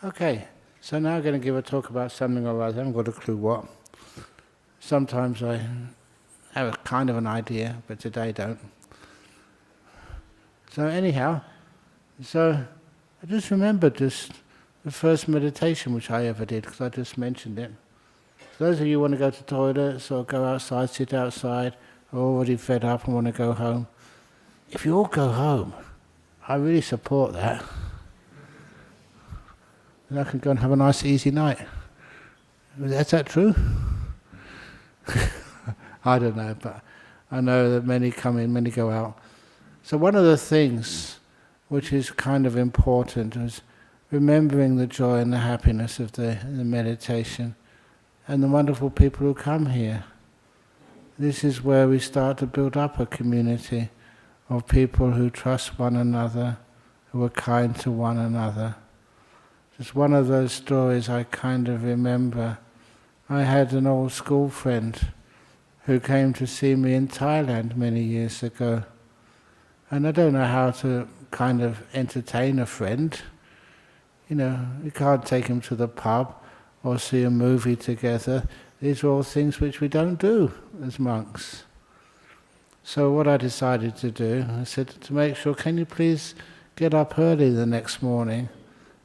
Okay, so now I'm going to give a talk about something or other. I haven't got a clue what. Sometimes I have a kind of an idea, but today I don't. So anyhow, I just remembered the first meditation which I ever did, because I just mentioned it. So those of you who want to go to toilets or go outside, sit outside, are already fed up and want to go home, if you all go home, I really support that. And I can go and have a nice easy night. Is that true? I don't know, but I know that many come in, many go out. So one of the things which is kind of important is remembering the joy and the happiness of the meditation and the wonderful people who come here. This is where we start to build up a community of people who trust one another, who are kind to one another. Just one of those stories I kind of remember. I had an old school friend who came to see me in Thailand many years ago. And I don't know how to kind of entertain a friend. You know, you can't take him to the pub or see a movie together. These are all things which we don't do as monks. So what I decided to do, I said to make sure, can you please get up early the next morning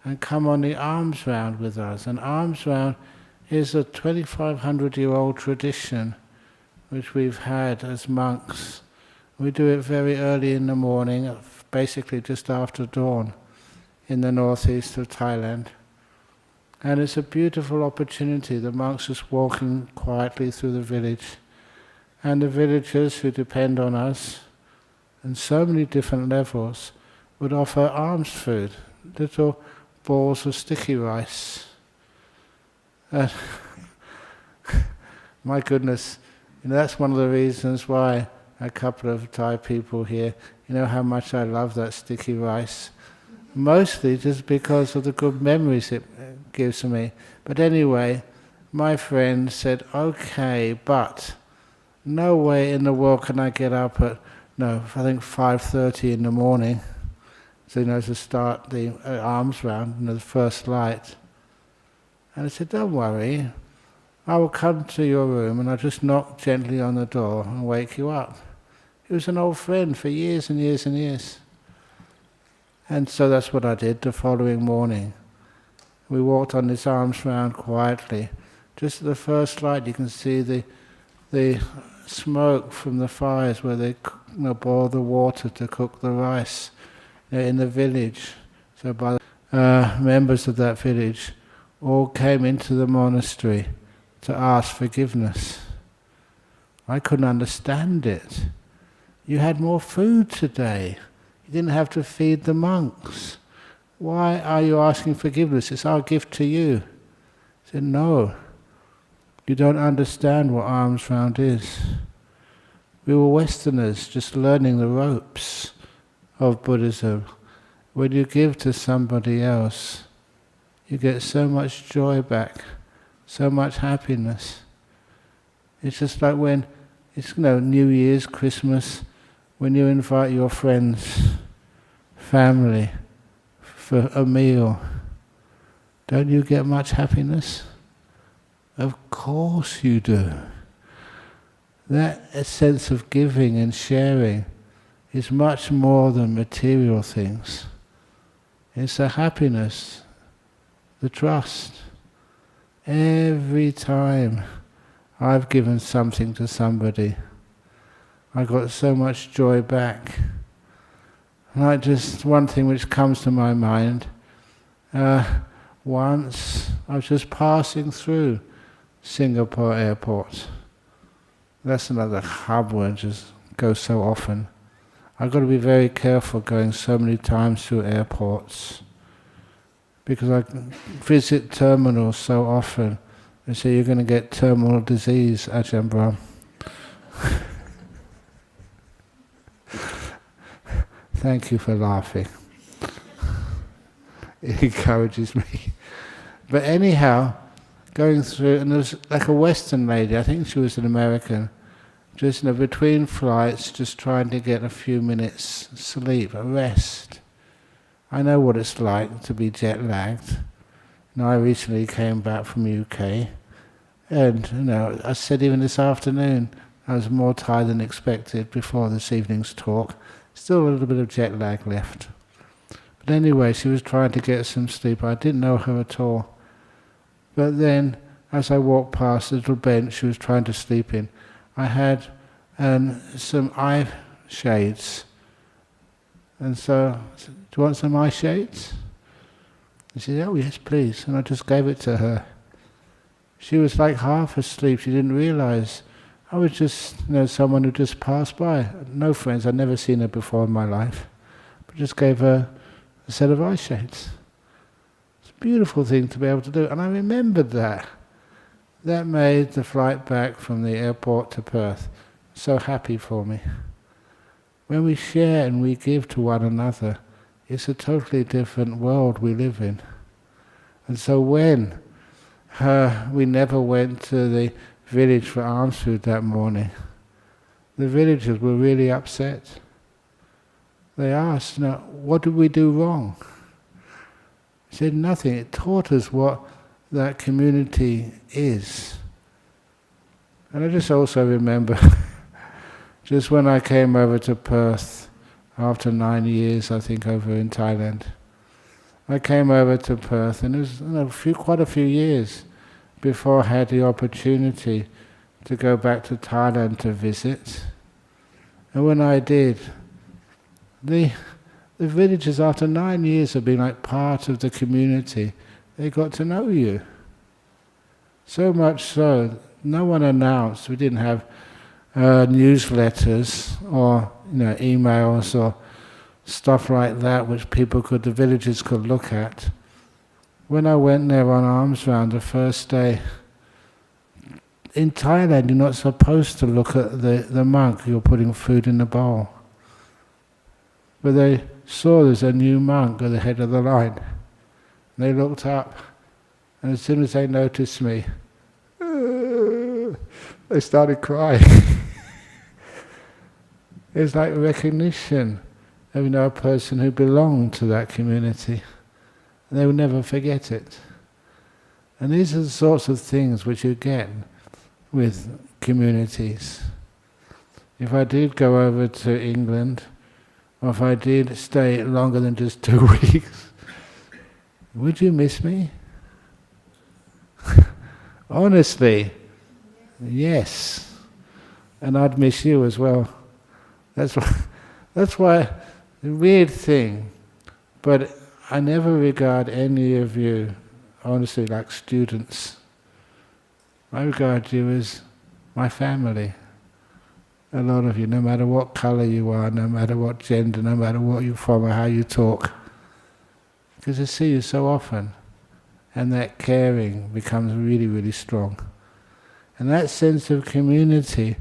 and come on the alms round with us. And alms round is a 2,500-year-old tradition which we've had as monks. We do it very early in the morning, basically just after dawn, in the northeast of Thailand. And it's a beautiful opportunity. The monks just walking quietly through the village. And the villagers who depend on us, in so many different levels, would offer alms food, little balls of sticky rice. My goodness, that's one of the reasons why a couple of Thai people here, you know how much I love that sticky rice. Mostly just because of the good memories it gives me. But anyway, my friend said, okay, but no way in the world can I get up at, I think 5:30 in the morning. So, to start the alms round, the first light. And I said, don't worry, I will come to your room and I'll just knock gently on the door and wake you up. He was an old friend for years and years and years. And so that's what I did the following morning. We walked on this alms round quietly. Just at the first light you can see the smoke from the fires where they boil the water to cook the rice. In the village, so by members of that village all came into the monastery to ask forgiveness. I couldn't understand it. You had more food today. You didn't have to feed the monks. Why are you asking forgiveness? It's our gift to you. I said, no, you don't understand what alms round is. We were Westerners just learning the ropes of Buddhism. When you give to somebody else, you get so much joy back, so much happiness. It's just like when it's New Year's, Christmas, when you invite your friends, family for a meal. Don't you get much happiness? Of course you do. That sense of giving and sharing is much more than material things. It's the happiness, the trust. Every time I've given something to somebody, I got so much joy back. Like just one thing which comes to my mind, once I was just passing through Singapore airport. That's another hub where I just go so often. I've got to be very careful going so many times through airports because I visit terminals so often. They say you're going to get terminal disease, Ajahn Brahm. Thank you for laughing. It encourages me. But anyhow, going through, and there was like a Western lady, I think she was an American, just between flights, just trying to get a few minutes sleep, a rest. I know what it's like to be jet lagged. I recently came back from UK, and I said even this afternoon, I was more tired than expected before this evening's talk. Still a little bit of jet lag left. But anyway, she was trying to get some sleep. I didn't know her at all. But then, as I walked past the little bench she was trying to sleep in, I had some eye shades. And so, do you want some eye shades? And she said, oh yes, please. And I just gave it to her. She was like half asleep. She didn't realize. I was just someone who just passed by. No friends. I'd never seen her before in my life. But just gave her a set of eye shades. It's a beautiful thing to be able to do. And I remembered that. That made the flight back from the airport to Perth so happy for me. When we share and we give to one another, it's a totally different world we live in. And so when we never went to the village for alms food that morning, the villagers were really upset. They asked, what did we do wrong? I said, nothing. It taught us what that community is. And I just also remember, just when I came over to Perth, after 9 years, I think, over in Thailand, I came over to Perth, and it was quite a few years before I had the opportunity to go back to Thailand to visit. And when I did, the villagers, after 9 years of being like part of the community, they got to know you. So much so, no one announced. We didn't have newsletters or emails or stuff like that which the villagers could look at. When I went there on alms round the first day, in Thailand you're not supposed to look at the monk you're putting food in the bowl. But they saw there's a new monk at the head of the line. They looked up, and as soon as they noticed me, they started crying. It's like recognition of a person who belonged to that community. And they will never forget it. And these are the sorts of things which you get with communities. If I did go over to England, or if I did stay longer than just 2 weeks, would you miss me? Honestly, yes. And I'd miss you as well. That's why the weird thing, but I never regard any of you, honestly, like students. I regard you as my family. A lot of you, no matter what colour you are, no matter what gender, no matter what you're from or how you talk. Because I see you so often, and that caring becomes really, really strong. And that sense of community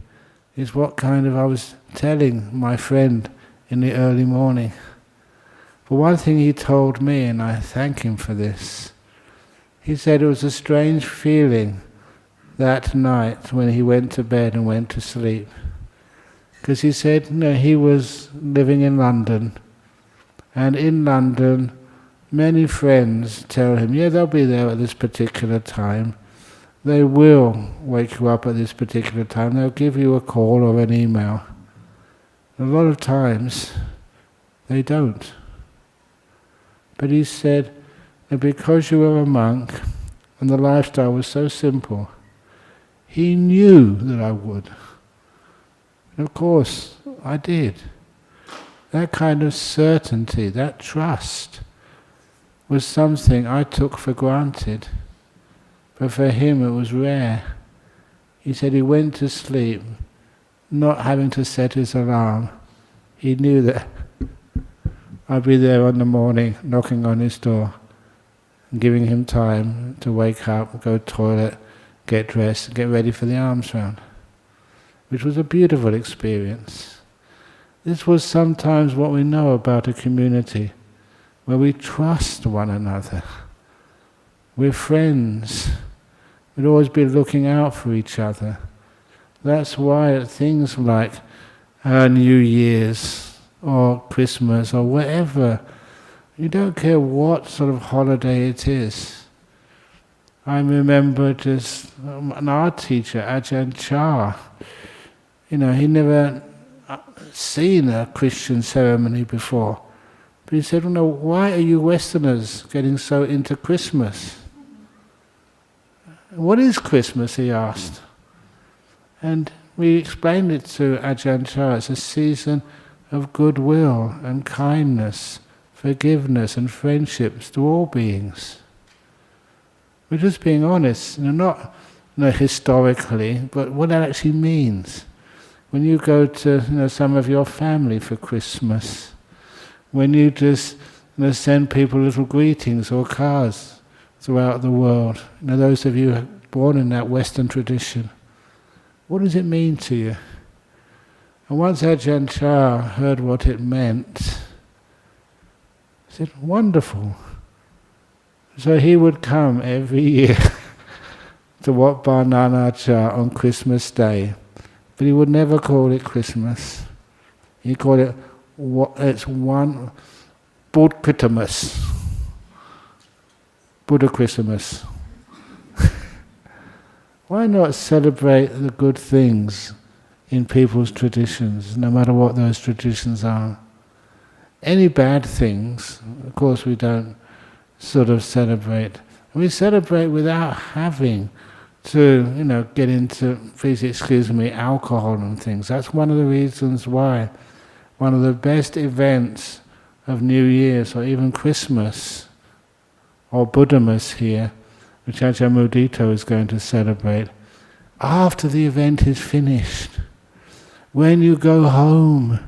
is what I was telling my friend in the early morning. But one thing he told me, and I thank him for this, he said it was a strange feeling that night when he went to bed and went to sleep. Because he said, he was living in London, and in London many friends tell him, they'll be there at this particular time. They will wake you up at this particular time. They'll give you a call or an email. A lot of times they don't. But he said that because you were a monk and the lifestyle was so simple, he knew that I would. And of course, I did. That kind of certainty, that trust, was something I took for granted. But for him it was rare. He said he went to sleep not having to set his alarm. He knew that I'd be there on the morning knocking on his door and giving him time to wake up, go to the toilet, get dressed, and get ready for the alms round, which was a beautiful experience. This was sometimes what we know about a community, where we trust one another. We're friends. We'd always be looking out for each other. That's why at things like New Year's or Christmas or whatever, you don't care what sort of holiday it is, I remember just an art teacher, Ajahn Chah. He never seen a Christian ceremony before. But he said, why are you Westerners getting so into Christmas? What is Christmas, he asked. And we explained it to Ajahn Chah. It's a season of goodwill and kindness, forgiveness and friendships to all beings. We're just being honest, not historically, but what that actually means. When you go to some of your family for Christmas, when you just send people little greetings or cards throughout the world, those of you born in that Western tradition, what does it mean to you? And once Ajahn Chah heard what it meant, he said, wonderful. So he would come every year to Wat Barnanacha on Christmas Day, but he would never call it Christmas. He called it, it's one Buddha-Christmas. Buddha-Christmas. Why not celebrate the good things in people's traditions, no matter what those traditions are? Any bad things, of course we don't sort of celebrate. We celebrate without having to, get into, please excuse me, alcohol and things. That's one of the reasons why one of the best events of New Year's or even Christmas or Buddhamas here, which Ajahn Mudito is going to celebrate, after the event is finished, when you go home,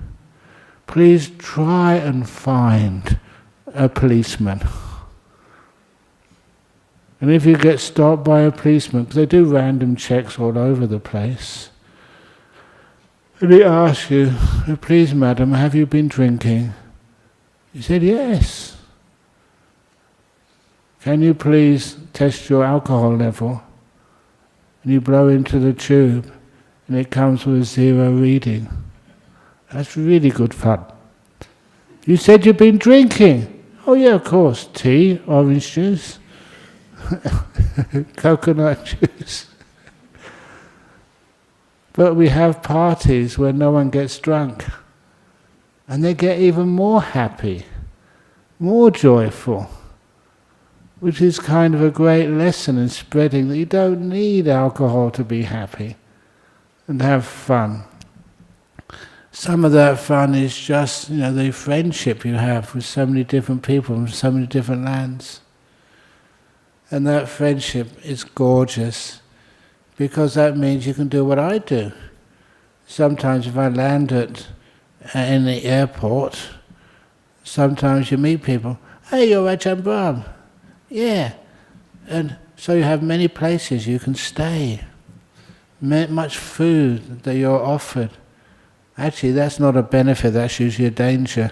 please try and find a policeman. And if you get stopped by a policeman, because they do random checks all over the place, and he asks you, please madam, have you been drinking? You said, yes. Can you please test your alcohol level? And you blow into the tube, and it comes with a 0 reading. That's really good fun. You said you've been drinking. Oh yeah, of course. Tea, orange juice, coconut juice. But we have parties where no one gets drunk, and they get even more happy, more joyful, which is kind of a great lesson in spreading that you don't need alcohol to be happy and have fun. Some of that fun is just, the friendship you have with so many different people from so many different lands. And that friendship is gorgeous, because that means you can do what I do. Sometimes if I land in the airport, sometimes you meet people, hey, you're Ajahn Brahm. Yeah. And so you have many places you can stay, much food that you're offered. Actually, that's not a benefit, that's usually a danger.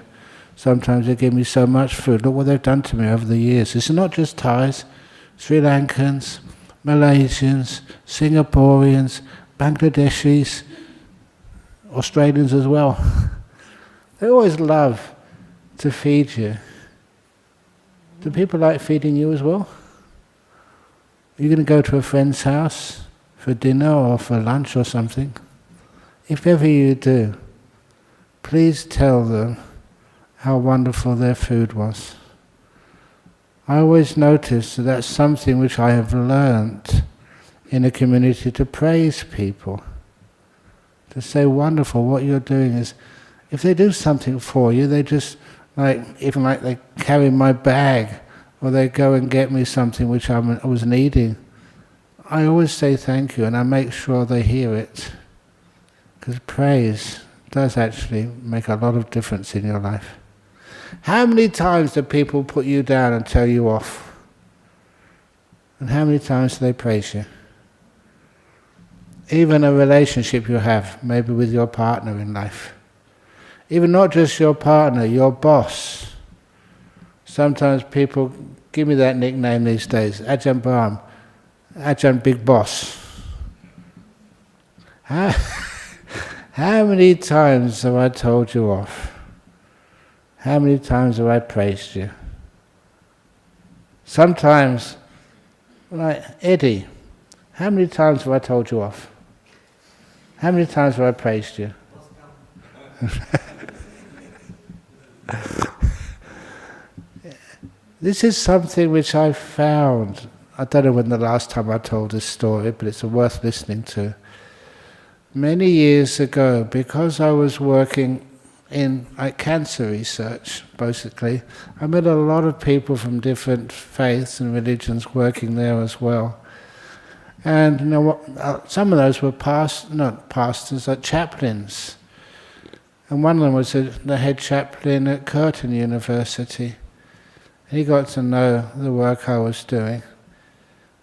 Sometimes they give me so much food. Look what they've done to me over the years. It's not just Thais, Sri Lankans, Malaysians, Singaporeans, Bangladeshis, Australians as well. They always love to feed you. Do people like feeding you as well? Are you going to go to a friend's house for dinner or for lunch or something? If ever you do, please tell them how wonderful their food was. I always notice that that's something which I have learnt in a community, to praise people. To say, wonderful, what you're doing is, if they do something for you, they just, even they carry my bag, or they go and get me something which I was needing. I always say thank you, and I make sure they hear it. Because praise does actually make a lot of difference in your life. How many times do people put you down and tell you off? And how many times do they praise you? Even a relationship you have, maybe with your partner in life. Even not just your partner, your boss. Sometimes people give me that nickname these days, Ajahn Brahm, Ajahn Big Boss. How many times have I told you off? How many times have I praised you? Sometimes Like, Eddie, how many times have I told you off? How many times have I praised you? This is something which I found, I don't know when the last time I told this story, but it's worth listening to. Many years ago, because I was working in cancer research, basically, I met a lot of people from different faiths and religions working there as well. And some of those were not pastors, like chaplains. And one of them was the head chaplain at Curtin University. He got to know the work I was doing.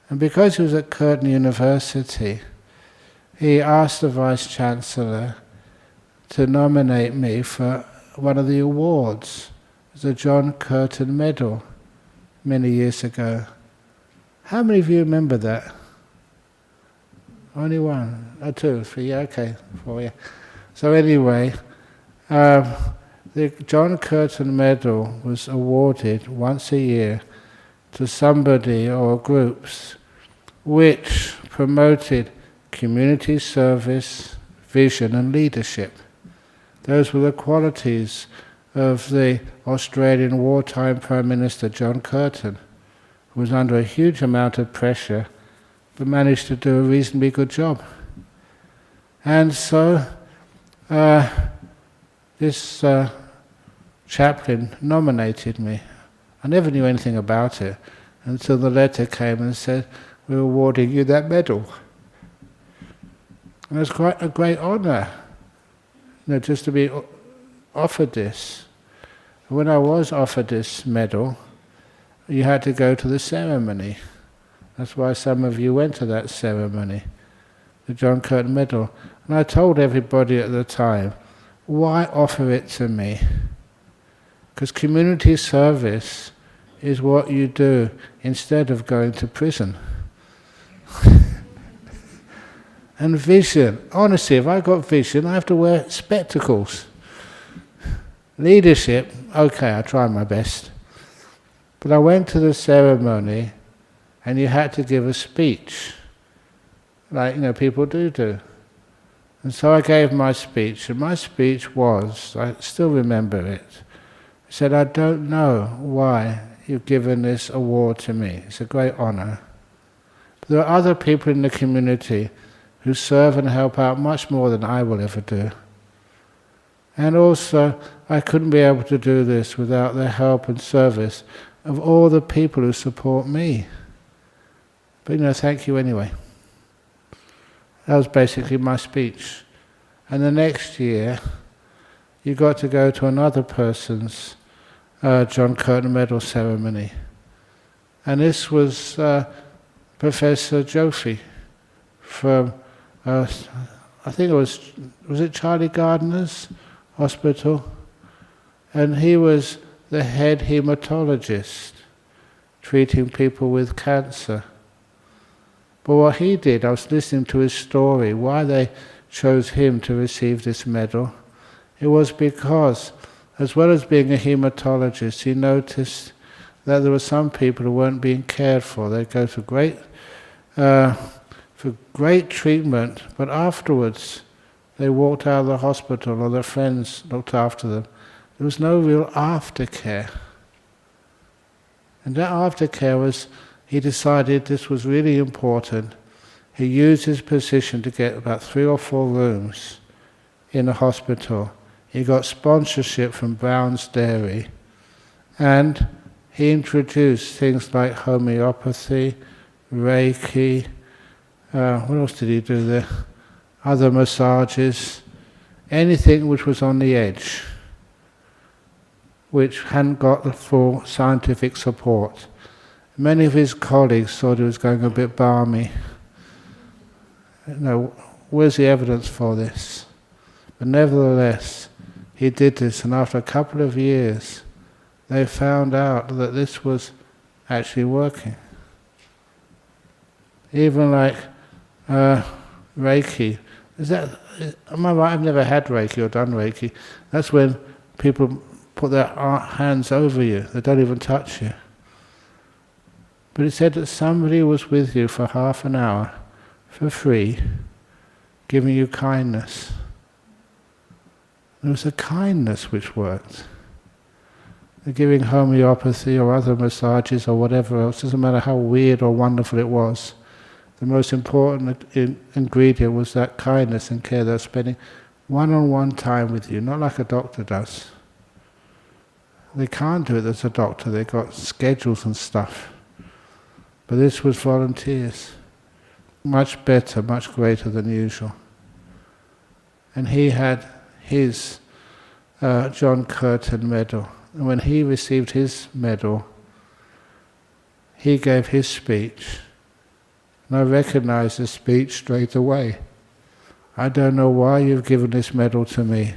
And because he was at Curtin University, he asked the Vice-Chancellor to nominate me for one of the awards, the John Curtin Medal, many years ago. How many of you remember that? Only one? Oh, two, three, yeah, okay, four, yeah. So anyway, the John Curtin Medal was awarded once a year to somebody or groups which promoted community service, vision and leadership. Those were the qualities of the Australian wartime Prime Minister John Curtin, who was under a huge amount of pressure but managed to do a reasonably good job. And so this chaplain nominated me. I never knew anything about it until the letter came and said, "We're awarding you that medal." And it was quite a great honour, just to be offered this. When I was offered this medal, you had to go to the ceremony. That's why some of you went to that ceremony, the John Curtin Medal. And I told everybody at the time, why offer it to me? Because community service is what you do instead of going to prison. And vision, honestly, if I got vision, I have to wear spectacles. Leadership, okay, I try my best. But I went to the ceremony and you had to give a speech, like people do. And so I gave my speech, and my speech was, I still remember it, I said, "I don't know why you've given this award to me. It's a great honour. But there are other people in the community who serve and help out much more than I will ever do. And also, I couldn't be able to do this without the help and service of all the people who support me. But thank you anyway." That was basically my speech. And the next year, you got to go to another person's John Curtin Medal ceremony. And this was Professor Jofi from, I think was it Charlie Gardner's hospital? And he was the head hematologist, treating people with cancer. But what he did, I was listening to his story, why they chose him to receive this medal. It was because, as well as being a hematologist, he noticed that there were some people who weren't being cared for. They'd go to great treatment, but afterwards they walked out of the hospital or their friends looked after them. There was no real aftercare. And that aftercare was, he decided this was really important. He used his position to get about 3 or 4 rooms in the hospital. He got sponsorship from Brown's Dairy, and he introduced things like homeopathy, Reiki, what else did he do there? Other massages, anything which was on the edge, which hadn't got the full scientific support. Many of his colleagues thought he was going a bit balmy. Where's the evidence for this? But nevertheless, he did this, and after a couple of years, they found out that this was actually working. Even like Reiki. Am I right? I've never had Reiki or done Reiki. That's when people put their hands over you. They don't even touch you. But it said that somebody was with you for half an hour, for free, giving you kindness. It was a kindness which worked. They're giving homeopathy or other massages or whatever else, doesn't matter how weird or wonderful it was. The most important ingredient was that kindness and care. They're spending one-on-one time with you, not like a doctor does. They can't do it as a doctor, they've got schedules and stuff. But this was volunteers. Much better, much greater than usual. And he had his John Curtin medal. And when he received his medal, he gave his speech. And I recognized the speech straight away. I don't know why you've given this medal to me.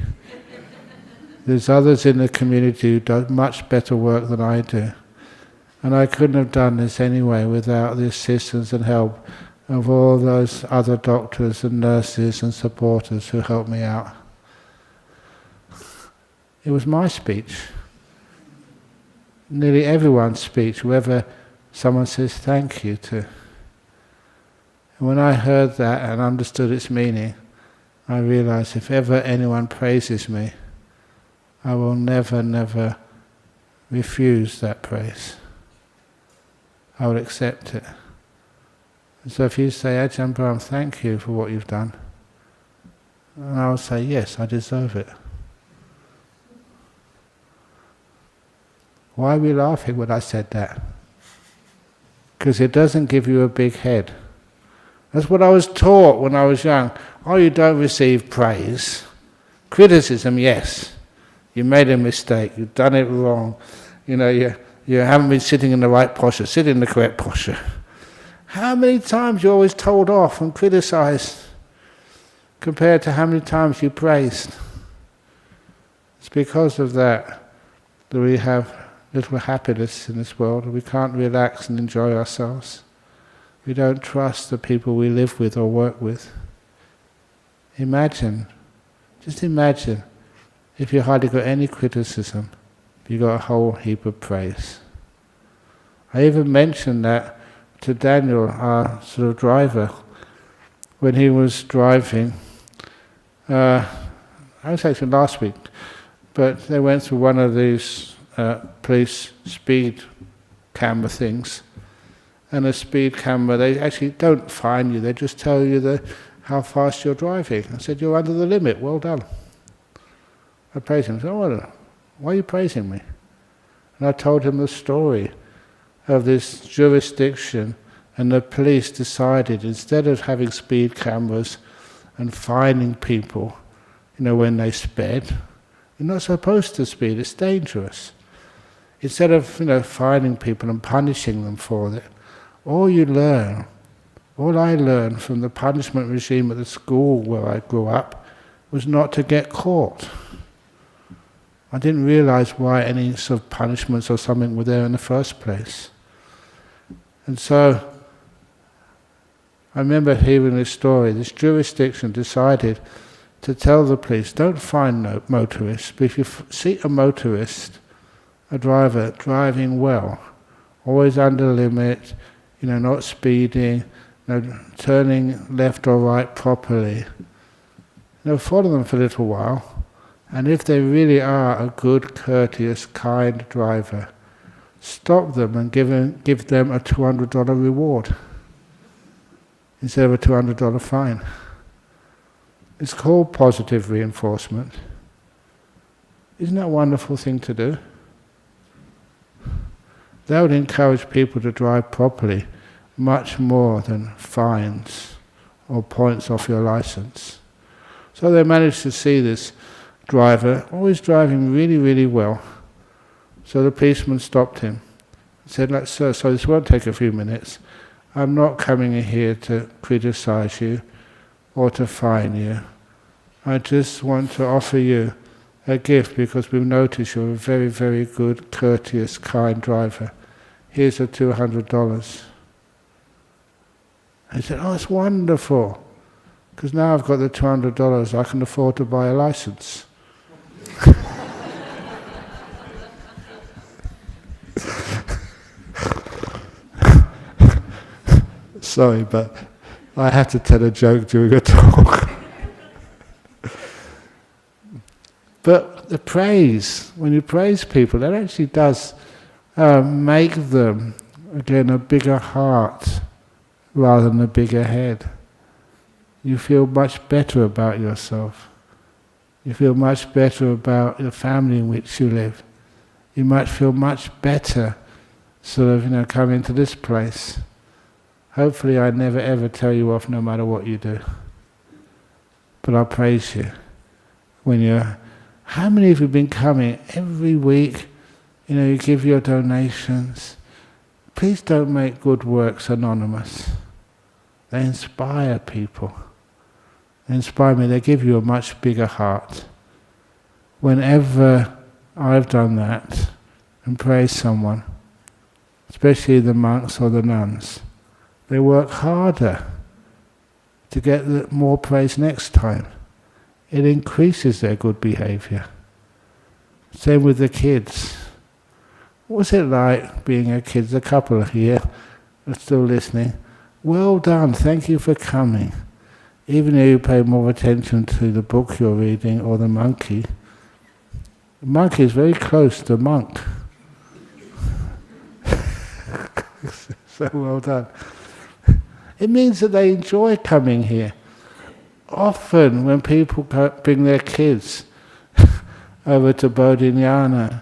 There's others in the community who do much better work than I do. And I couldn't have done this anyway without the assistance and help of all those other doctors and nurses and supporters who helped me out. It was my speech. Nearly everyone's speech, whoever someone says thank you to. And when I heard that and understood its meaning, I realized if ever anyone praises me, I will never, never refuse that praise. I will accept it. And so if you say, Ajahn Brahm, thank you for what you've done, and I will say, yes, I deserve it. Why are we laughing when I said that? Because it doesn't give you a big head. That's what I was taught when I was young. Oh, you don't receive praise. Criticism, yes. You made a mistake, you've done it wrong. You know, you haven't been sitting in the right posture, sit in the correct posture. How many times you're always told off and criticized compared to how many times you praised? It's because of that we have little happiness in this world. We can't relax and enjoy ourselves. We don't trust the people we live with or work with. Imagine, just imagine, if you hardly got any criticism, you got a whole heap of praise. I even mentioned that to Daniel, our sort of driver, when he was driving. I was actually last week, but they went through one of these police speed camera things, and a speed camera, they actually don't fine you, they just tell you how fast you're driving. I said, you're under the limit, well done. I praised him. I said, oh, why are you praising me? And I told him the story of this jurisdiction, and the police decided, instead of having speed cameras and fining people, when they sped, you're not supposed to speed, it's dangerous. Instead of, fining people and punishing them for it, all I learned from the punishment regime at the school where I grew up was not to get caught. I didn't realize why any sort of punishments or something were there in the first place. And so, I remember hearing this story. This jurisdiction decided to tell the police, don't fine motorists, but if you see a motorist, a driver, driving well, always under limit, not speeding, turning left or right properly, follow them for a little while. And if they really are a good, courteous, kind driver, stop them and give them a $200 reward instead of a $200 fine. It's called positive reinforcement. Isn't that a wonderful thing to do? That would encourage people to drive properly much more than fines or points off your license. So they managed to see this driver, always driving really, really well. So the policeman stopped him and said, "Look, sir, so this won't take a few minutes. I'm not coming in here to criticize you or to fine you. I just want to offer you a gift because we've noticed you're a very, very good, courteous, kind driver. Here's a $200. He said, "Oh, it's wonderful, because now I've got the $200, I can afford to buy a license." Sorry, but I have to tell a joke during a talk. But the praise, when you praise people, that actually does make them, again, a bigger heart rather than a bigger head. You feel much better about yourself. You feel much better about the family in which you live. You might feel much better sort of, coming to this place. Hopefully I never ever tell you off no matter what you do. But I'll praise you. How many of you have been coming every week? You give your donations. Please don't make good works anonymous. They inspire people. They inspire me. They give you a much bigger heart. Whenever I've done that and praised someone, especially the monks or the nuns, they work harder to get more praise next time. It increases their good behavior. Same with the kids. What's it like being a kid? There's a couple here are still listening. Well done, thank you for coming. Even though you pay more attention to the book you're reading or the monkey is very close to the monk. So well done. It means that they enjoy coming here. Often when people bring their kids over to Bodhinyana,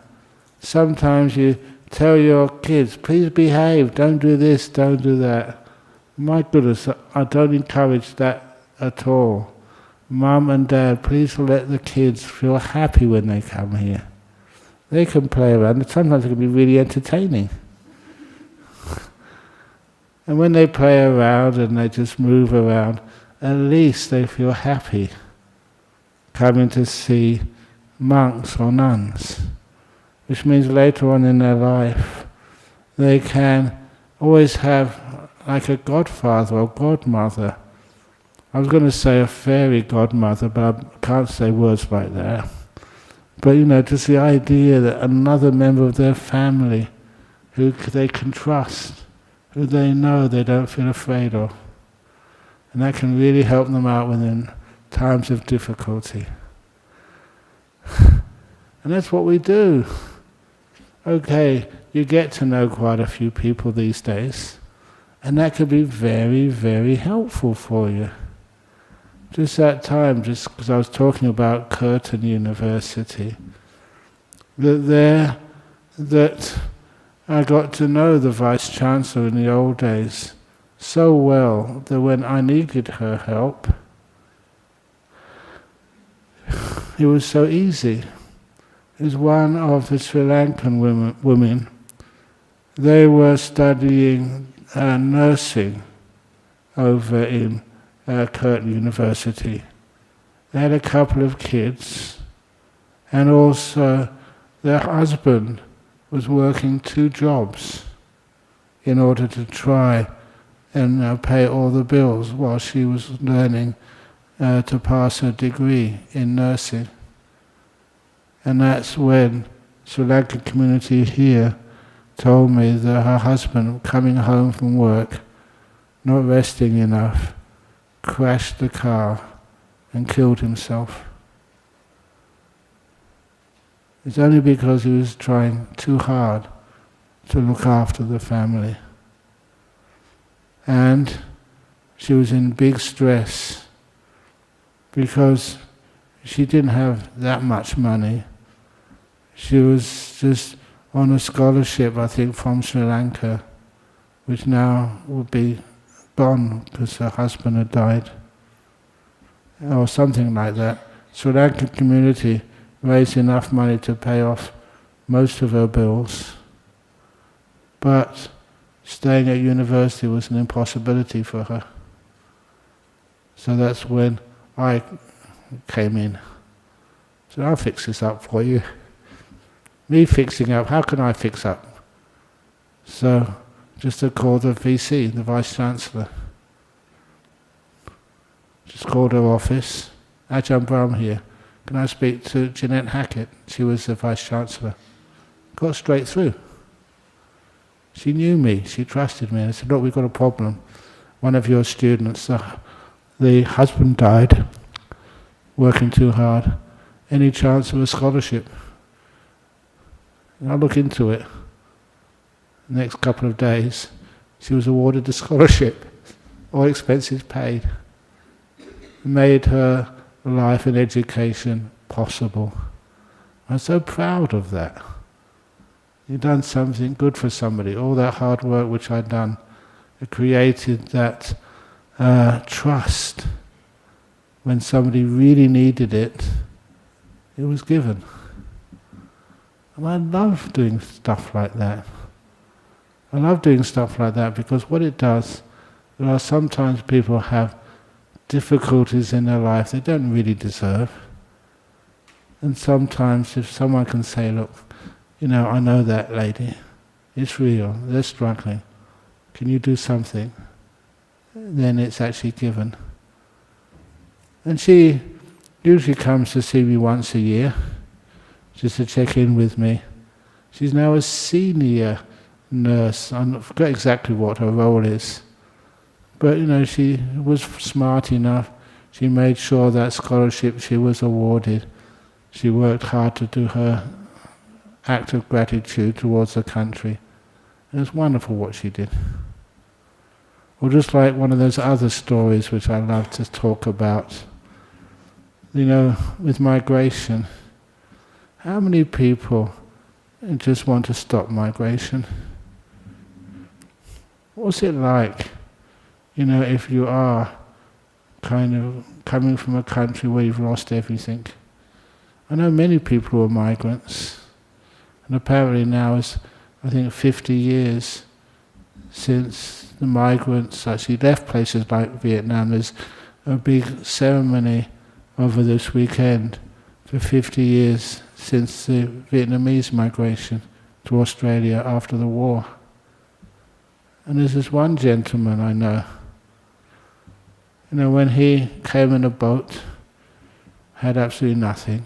sometimes you tell your kids, please behave, don't do this, don't do that. My goodness, I don't encourage that at all. Mum and Dad, please let the kids feel happy when they come here. They can play around, and sometimes it can be really entertaining. And when they play around and they just move around, at least they feel happy coming to see monks or nuns, which means later on in their life they can always have like a godfather or godmother. I was going to say a fairy godmother, but I can't say words like that. But just the idea that another member of their family who they can trust, who they know they don't feel afraid of. And that can really help them out within times of difficulty. And that's what we do. Okay, you get to know quite a few people these days, and that could be very, very helpful for you. Just that time, just because I was talking about Curtin University, that I got to know the Vice-Chancellor in the old days so well that when I needed her help, it was so easy. It was one of the Sri Lankan women. They were studying nursing over in Curtin University. They had a couple of kids, and also their husband was working 2 jobs in order to try and pay all the bills while she was learning to pass her degree in nursing. And that's when Sri Lankan community here told me that her husband, coming home from work, not resting enough, crashed the car and killed himself. It's only because he was trying too hard to look after the family. And she was in big stress because she didn't have that much money. She was just on a scholarship, I think, from Sri Lanka, which now would be gone because her husband had died, or something like that. Sri Lankan community raised enough money to pay off most of her bills, but staying at university was an impossibility for her. So that's when I came in. So I'll fix this up for you. Me fixing up, how can I fix up? So just to call the VC, the Vice-Chancellor. Just called her office. Ajahn Brahm here. Can I speak to Jeanette Hackett? She was the Vice-Chancellor. Got straight through. She knew me, she trusted me, and I said, look, we've got a problem. one of your students, the husband died, working too hard. Any chance of a scholarship? And I'll look into it. The next couple of days, she was awarded a scholarship, all expenses paid. Made her life and education possible. I'm so proud of that. You've done something good for somebody. All that hard work which I'd done, it created that trust. When somebody really needed it, it was given. And I love doing stuff like that. I love doing stuff like that because what it does, there are sometimes people have difficulties in their life they don't really deserve. And sometimes if someone can say, look, I know that lady, it's real, they're struggling, can you do something? Then it's actually given. And she usually comes to see me once a year, just to check in with me. She's now a senior nurse. I forget exactly what her role is. But she was smart enough. She made sure that scholarship she was awarded. She worked hard to do her act of gratitude towards the country. It was wonderful what she did. Or just like one of those other stories which I love to talk about. With migration. How many people just want to stop migration? What's it like? If you are kind of coming from a country where you've lost everything. I know many people who are migrants, and apparently now is, I think, 50 years since the migrants actually left places like Vietnam. There's a big ceremony over this weekend for 50 years since the Vietnamese migration to Australia after the war. And there's this one gentleman I know, when he came in a boat, had absolutely nothing.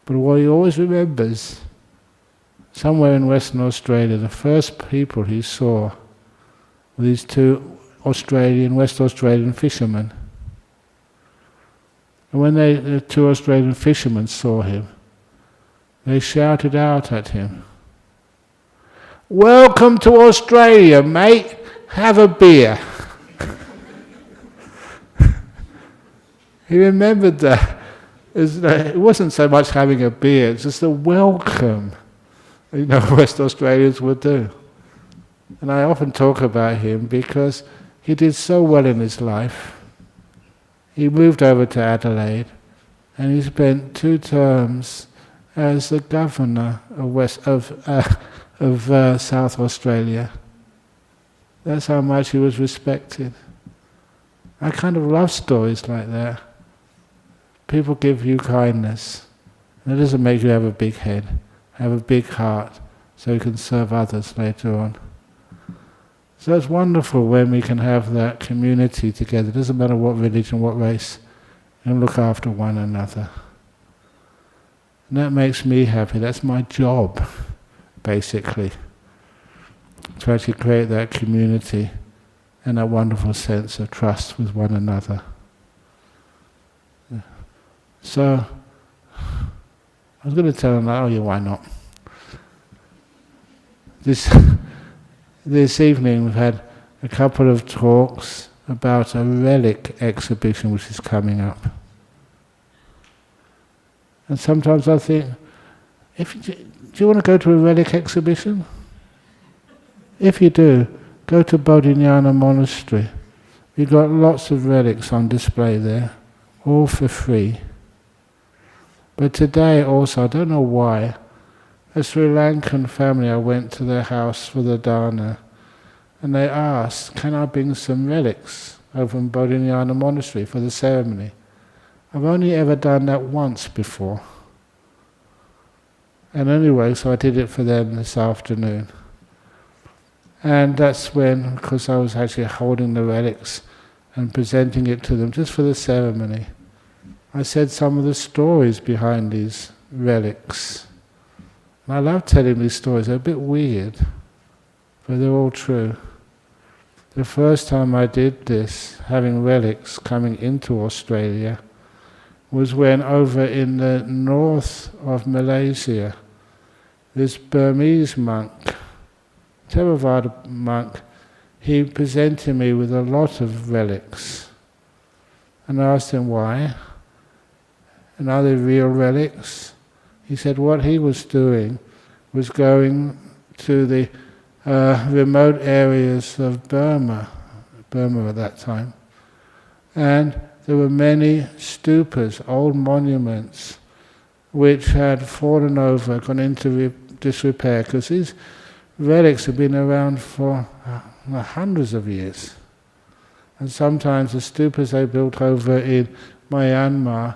But what he always remembers, somewhere in Western Australia, the first people he saw were these two West Australian fishermen. And when the two Australian fishermen saw him, they shouted out at him, "Welcome to Australia, mate, have a beer." He remembered that. It wasn't so much having a beer, it's just a welcome, West Australians would do. And I often talk about him because he did so well in his life. He moved over to Adelaide and he spent 2 terms as the governor of South Australia. That's how much he was respected. I kind of love stories like that. People give you kindness. And it doesn't make you have a big head, have a big heart, so you can serve others later on. So it's wonderful when we can have that community together. It doesn't matter what religion, what race, and look after one another. And that makes me happy. That's my job, basically. To actually create that community and that wonderful sense of trust with one another. So, I was going to tell them, why not? This evening we've had a couple of talks about a relic exhibition which is coming up. And sometimes I think, do you want to go to a relic exhibition? If you do, go to Bodhinyana Monastery. We've got lots of relics on display there, all for free. But today also, I don't know why, a Sri Lankan family, I went to their house for the dana, and they asked, can I bring some relics over in Bodhinyana Monastery for the ceremony? I've only ever done that once before. And anyway, so I did it for them this afternoon. And that's when, because I was actually holding the relics and presenting it to them just for the ceremony, I said some of the stories behind these relics. And I love telling these stories. They're a bit weird, but they're all true. the first time I did this, having relics coming into Australia, was when over in the north of Malaysia, this Burmese monk, Theravada monk, he presented me with a lot of relics. And I asked him why. And are they real relics? He said what he was doing was going to the remote areas of Burma at that time. And there were many stupas, old monuments, which had fallen over, gone into disrepair, because these relics have been around for hundreds of years. And sometimes the stupas they built over in Myanmar,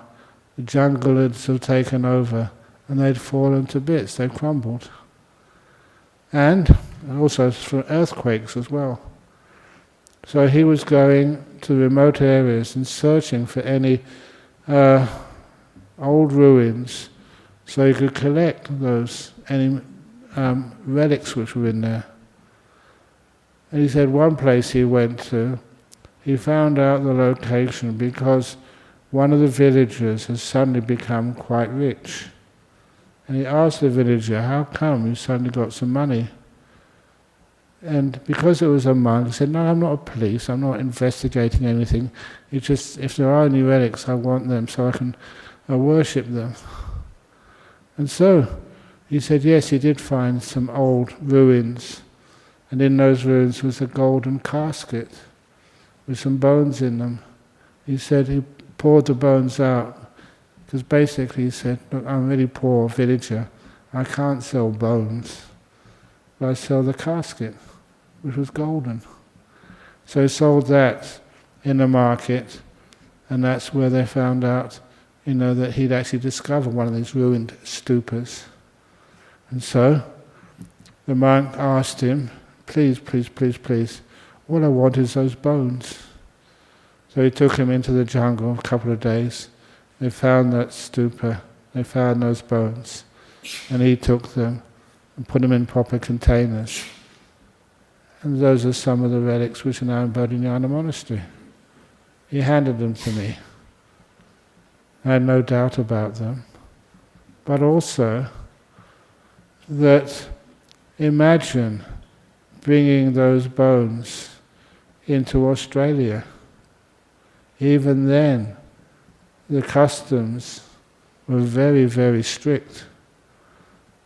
the jungleids have taken over, and they'd fallen to bits, they crumbled. And also for earthquakes as well. So he was going to remote areas and searching for any old ruins so he could collect those, any relics which were in there. And he said one place he went to, he found out the location because one of the villagers has suddenly become quite rich. And he asked the villager, how come you suddenly got some money? And because it was a monk, he said, no, I'm not a police, I'm not investigating anything. It's just, if there are any relics, I want them so I can worship them. And so, he said, yes, he did find some old ruins. And in those ruins was a golden casket with some bones in them. He said he poured the bones out, because basically he said, look, I'm a really poor villager, I can't sell bones, but I sell the casket, which was golden. So he sold that in the market, and that's where they found out, that he'd actually discovered one of these ruined stupas. And so the monk asked him, please, please, please, please, all I want is those bones. So he took him into the jungle a couple of days. They found that stupa, they found those bones, and he took them and put them in proper containers. And those are some of the relics which are now in Bodhinyana Monastery. He handed them to me. I had no doubt about them. But also that imagine bringing those bones into Australia. Even then, the customs were very, very strict.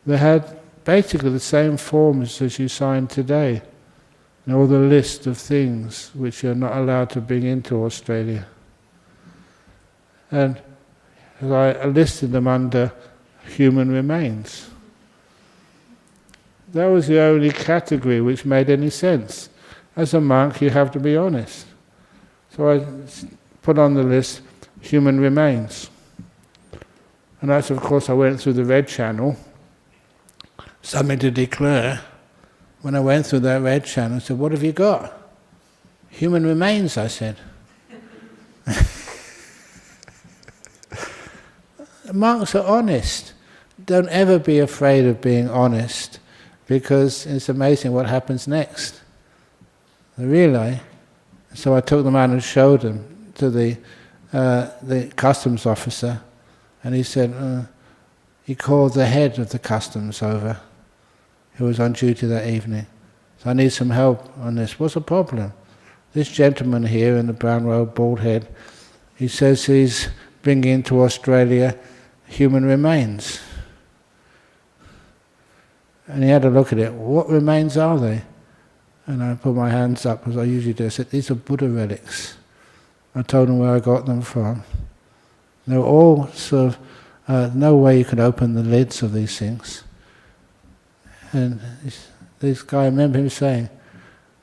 They had basically the same forms as you sign today, and all the list of things which you're not allowed to bring into Australia. And I listed them under human remains. That was the only category which made any sense. As a monk, you have to be honest. So I put on the list human remains. And that's, of course, I went through the red channel, something to declare. When I went through that red channel, I said, what have you got? Human remains, I said. Monks are honest. Don't ever be afraid of being honest, because it's amazing what happens next. Really. So I took them out and showed them to the customs officer, and he said, he called the head of the customs over, who was on duty that evening. So I need some help on this. What's the problem? This gentleman here in the brown robe, bald head, he says he's bringing into Australia human remains. And he had a look at it. What remains are they? And I put my hands up, as I usually do. I said, these are Buddha relics. I told him where I got them from. They were all sort of, no way you could open the lids of these things. And this guy, I remember him saying,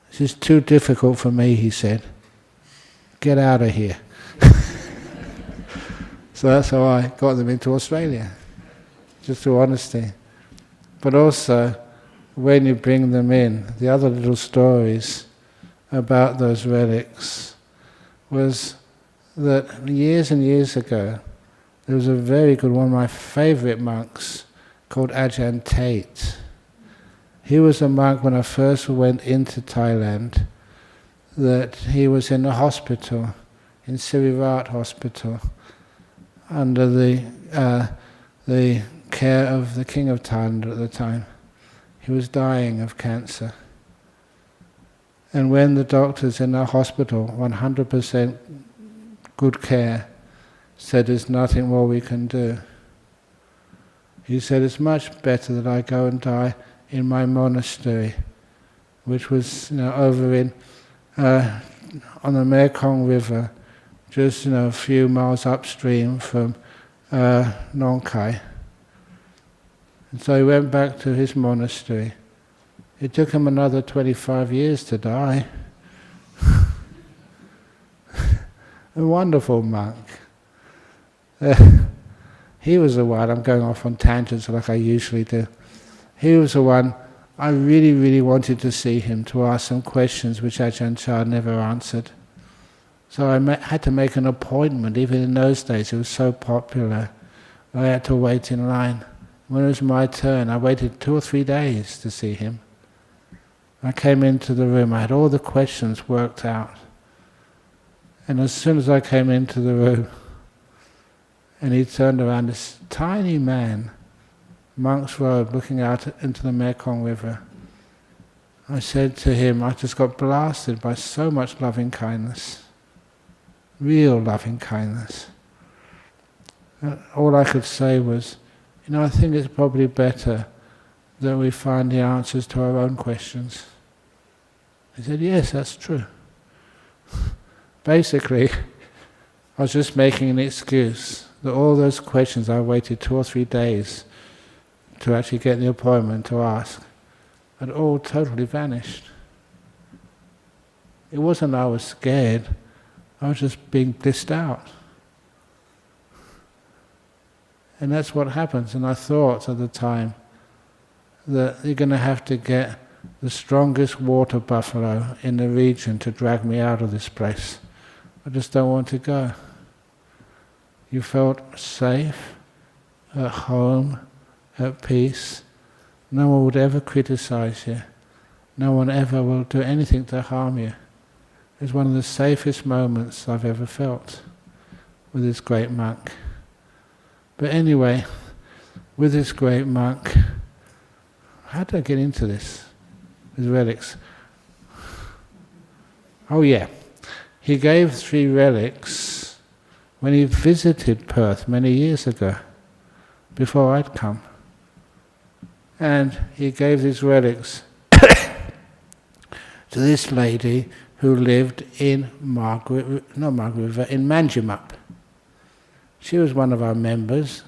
this is too difficult for me, he said. Get out of here. So that's how I got them into Australia, just through honesty. But also, when you bring them in, the other little stories about those relics was that years and years ago, there was a very good one of my favourite monks called Ajahn Brahm. He was a monk when I first went into Thailand, that he was in a hospital, in Sirivat Hospital, under the care of the King of Thailand at the time. He was dying of cancer. And when the doctors in the hospital, 100% good care, said there's nothing more we can do, he said, it's much better that I go and die in my monastery, which was over in on the Mekong River, just a few miles upstream from Nong Khai. And so he went back to his monastery. It took him another 25 years to die. A wonderful monk. He was the one, I'm going off on tangents like I usually do. He was the one, I really, really wanted to see him, to ask some questions which Ajahn Chah never answered. So I had to make an appointment. Even in those days it was so popular. I had to wait in line. When it was my turn, I waited 2 or 3 days to see him. I came into the room, I had all the questions worked out. And as soon as I came into the room, and he turned around, this tiny man, monk's robe, looking out into the Mekong River, I said to him, I just got blasted by so much loving kindness. Real loving kindness. All I could say was, I think it's probably better that we find the answers to our own questions. He said, yes, that's true. Basically, I was just making an excuse that all those questions I waited 2 or 3 days to actually get the appointment to ask had all totally vanished. It wasn't I was scared, I was just being blissed out. And that's what happens. And I thought at the time that you're going to have to get the strongest water buffalo in the region to drag me out of this place. I just don't want to go. You felt safe, at home, at peace. No one would ever criticize you. No one ever will do anything to harm you. It's one of the safest moments I've ever felt with this great monk. But anyway, with this great monk, how did I get into this? His relics. Oh yeah, he gave 3 relics when he visited Perth many years ago, before I'd come. And he gave these relics to this lady who lived in in Manjimup. She was one of our members.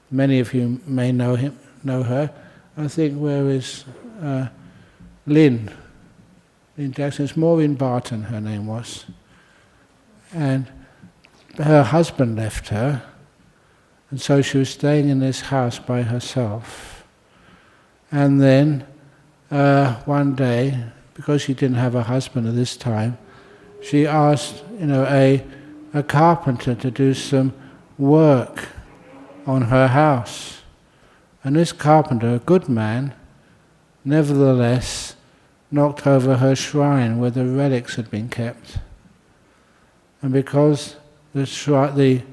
Many of you may know her. I think, where is Lynn Jackson? It's Maureen Barton, her name was. And her husband left her, and so she was staying in this house by herself. And then one day, because she didn't have a husband at this time, she asked a carpenter to do some work on her house. And this carpenter, a good man, nevertheless knocked over her shrine where the relics had been kept. And because the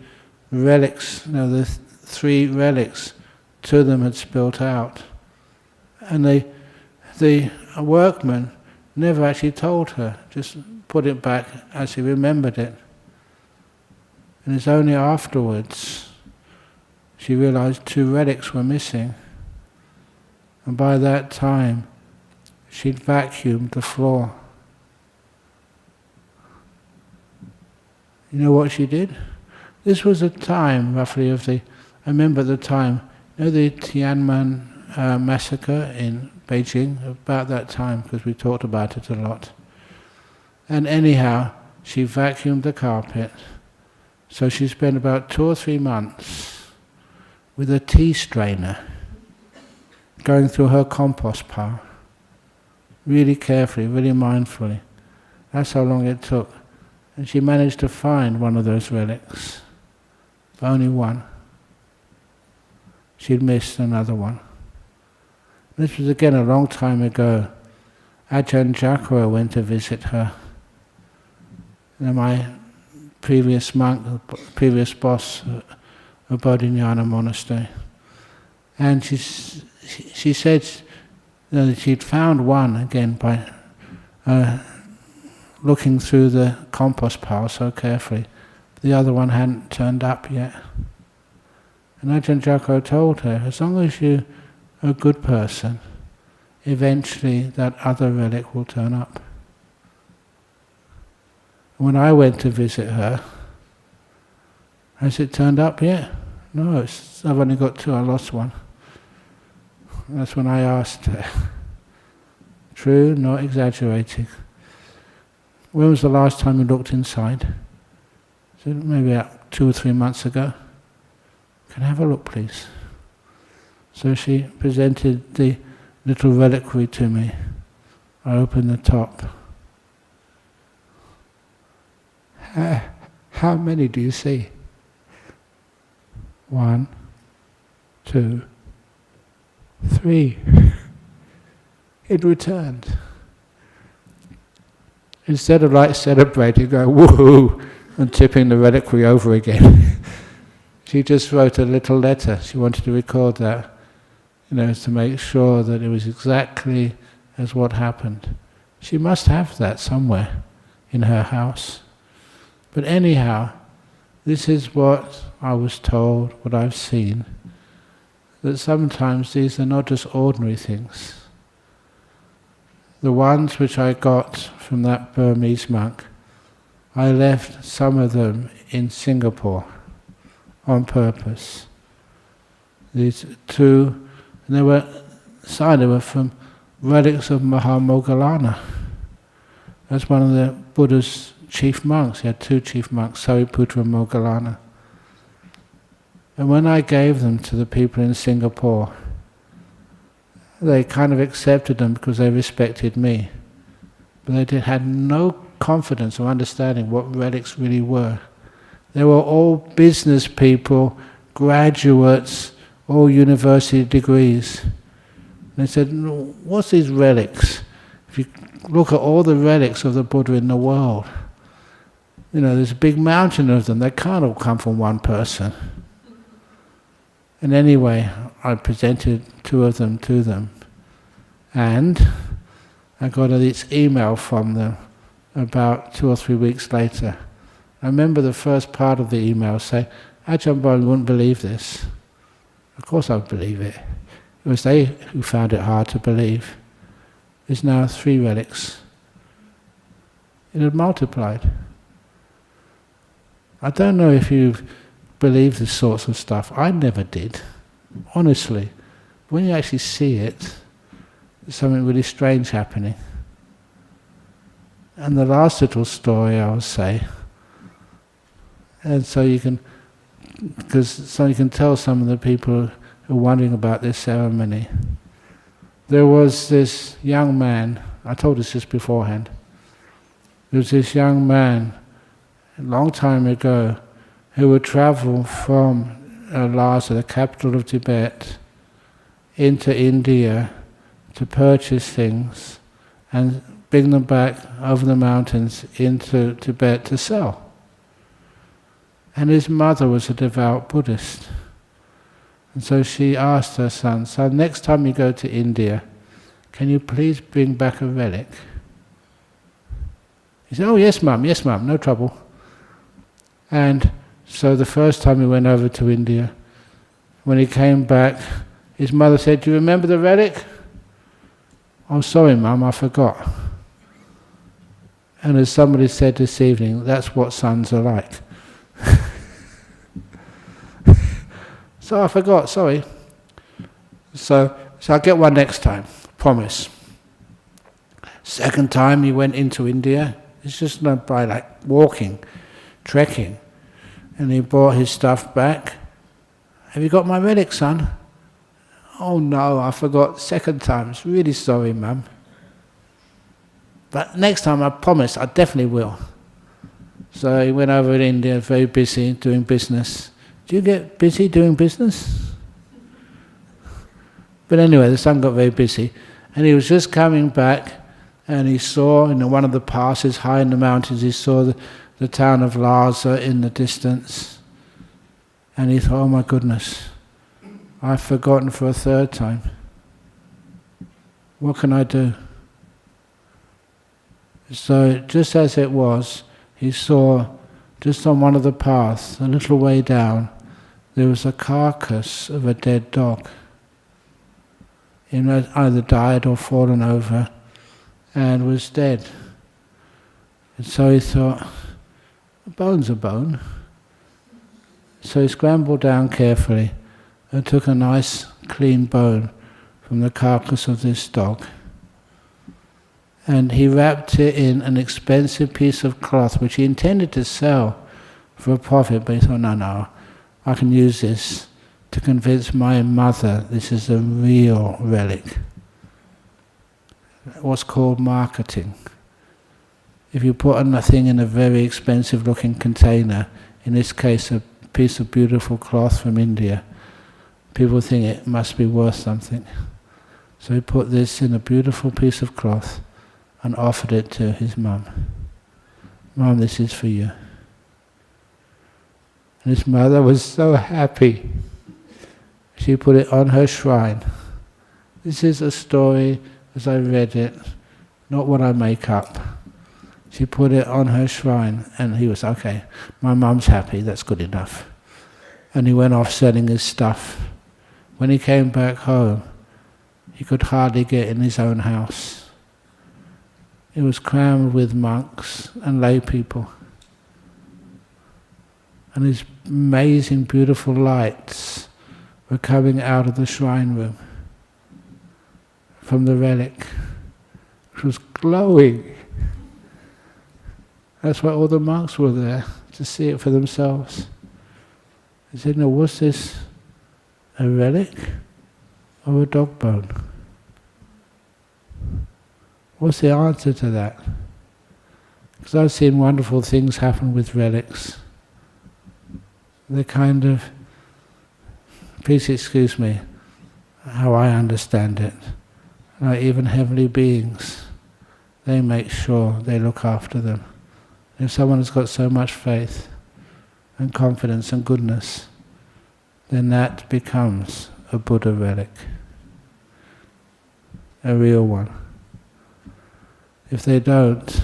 relics, the 3 relics, 2 of them had spilt out, and the workman never actually told her, just put it back as he remembered it. And it's only afterwards she realized 2 relics were missing. And by that time, she'd vacuumed the floor. You know what she did? This was a time, roughly, I remember at the time, the Tiananmen massacre in Beijing, about that time, because we talked about it a lot. And anyhow, she vacuumed the carpet. So she spent about 2 or 3 months with a tea strainer, going through her compost pile, really carefully, really mindfully. That's how long it took. And she managed to find one of those relics, but only one. She'd missed another one. This was again a long time ago. Ajahn Jacquard went to visit her. my previous monk, previous boss of Bodhinyana monastery. And she said that she'd found one again by looking through the compost pile so carefully. The other one hadn't turned up yet. And Ajahn Jacko told her, as long as you're a good person, eventually that other relic will turn up. When I went to visit her, has it turned up yet? No, I've only got two, I lost one. That's when I asked her. True, not exaggerating. When was the last time you looked inside? I said, maybe about 2 or 3 months ago. Can I have a look, please? So she presented the little reliquary to me. I opened the top. How many do you see? 1, 2, 3. It returned. Instead of like celebrating, going woohoo, and tipping the reliquary over again, she just wrote a little letter. She wanted to record that, to make sure that it was exactly as what happened. She must have that somewhere in her house. But anyhow, this is what I was told, what I've seen, that sometimes these are not just ordinary things. The ones which I got from that Burmese monk, I left some of them in Singapore on purpose. These two, and they were from relics of Mahamoggallana. That's one of the Buddha's chief monks. He had 2 chief monks, Sariputra and Moggallana. And when I gave them to the people in Singapore, they kind of accepted them because they respected me. But they had no confidence or understanding what relics really were. They were all business people, graduates, all university degrees. And they said, what's these relics? If you look at all the relics of the Buddha in the world, there's a big mountain of them. They can't all come from one person. And anyway, I presented 2 of them to them. And I got this email from them about 2 or 3 weeks later. I remember the first part of the email saying, Ajahn Brahm wouldn't believe this. Of course I would believe it. It was they who found it hard to believe. There's now 3 relics. It had multiplied. I don't know if you believe this sorts of stuff. I never did, honestly. When you actually see it, there's something really strange happening. And the last little story I will say, and so you can tell some of the people who are wondering about this ceremony. There was this young man, I told this just beforehand, there was this young man a long time ago who would travel from Lhasa, the capital of Tibet, into India to purchase things and bring them back over the mountains into Tibet to sell. And his mother was a devout Buddhist. And so she asked her son, next time you go to India, can you please bring back a relic? He said, oh yes mum, no trouble. And so the first time he went over to India, when he came back, his mother said, do you remember the relic? Oh sorry mum, I forgot. And as somebody said this evening, that's what sons are like. So I forgot, sorry. So I'll get one next time, promise. Second time he went into India, it's just not by like walking, trekking. And he brought his stuff back. Have you got my relic, son? Oh no, I forgot. Second time, it's really sorry, mum. But next time I promise, I definitely will. So he went over to India, very busy, doing business. Do you get busy doing business? But anyway, the son got very busy. And he was just coming back, And he saw in one of the passes high in the mountains, he saw the town of Lhasa in the distance. And he thought, oh my goodness, I've forgotten for a third time. What can I do? So just as it was, he saw just on one of the paths, a little way down, there was a carcass of a dead dog. It had either died or fallen over and was dead. And so he thought, a bone's a bone. So he scrambled down carefully and took a nice clean bone from the carcass of this dog. And he wrapped it in an expensive piece of cloth which he intended to sell for a profit, but he thought, no, I can use this to convince my mother this is a real relic. What's called marketing. If you put a thing in a very expensive looking container, in this case a piece of beautiful cloth from India, people think it must be worth something. So he put this in a beautiful piece of cloth and offered it to his mum. Mum, this is for you. And his mother was so happy. She put it on her shrine. This is a story as I read it, not what I make up. She put it on her shrine and he was, okay, my mum's happy, that's good enough. And he went off selling his stuff. When he came back home, he could hardly get in his own house. It was crammed with monks and lay people. And these amazing, beautiful lights were coming out of the shrine room from the relic, which was glowing. That's why all the monks were there, to see it for themselves. They said, no, was this a relic or a dog bone? What's the answer to that? Because I've seen wonderful things happen with relics. They're kind of, please excuse me, how I understand it, like even heavenly beings, they make sure they look after them. If someone has got so much faith and confidence and goodness, then that becomes a Buddha relic, a real one. If they don't,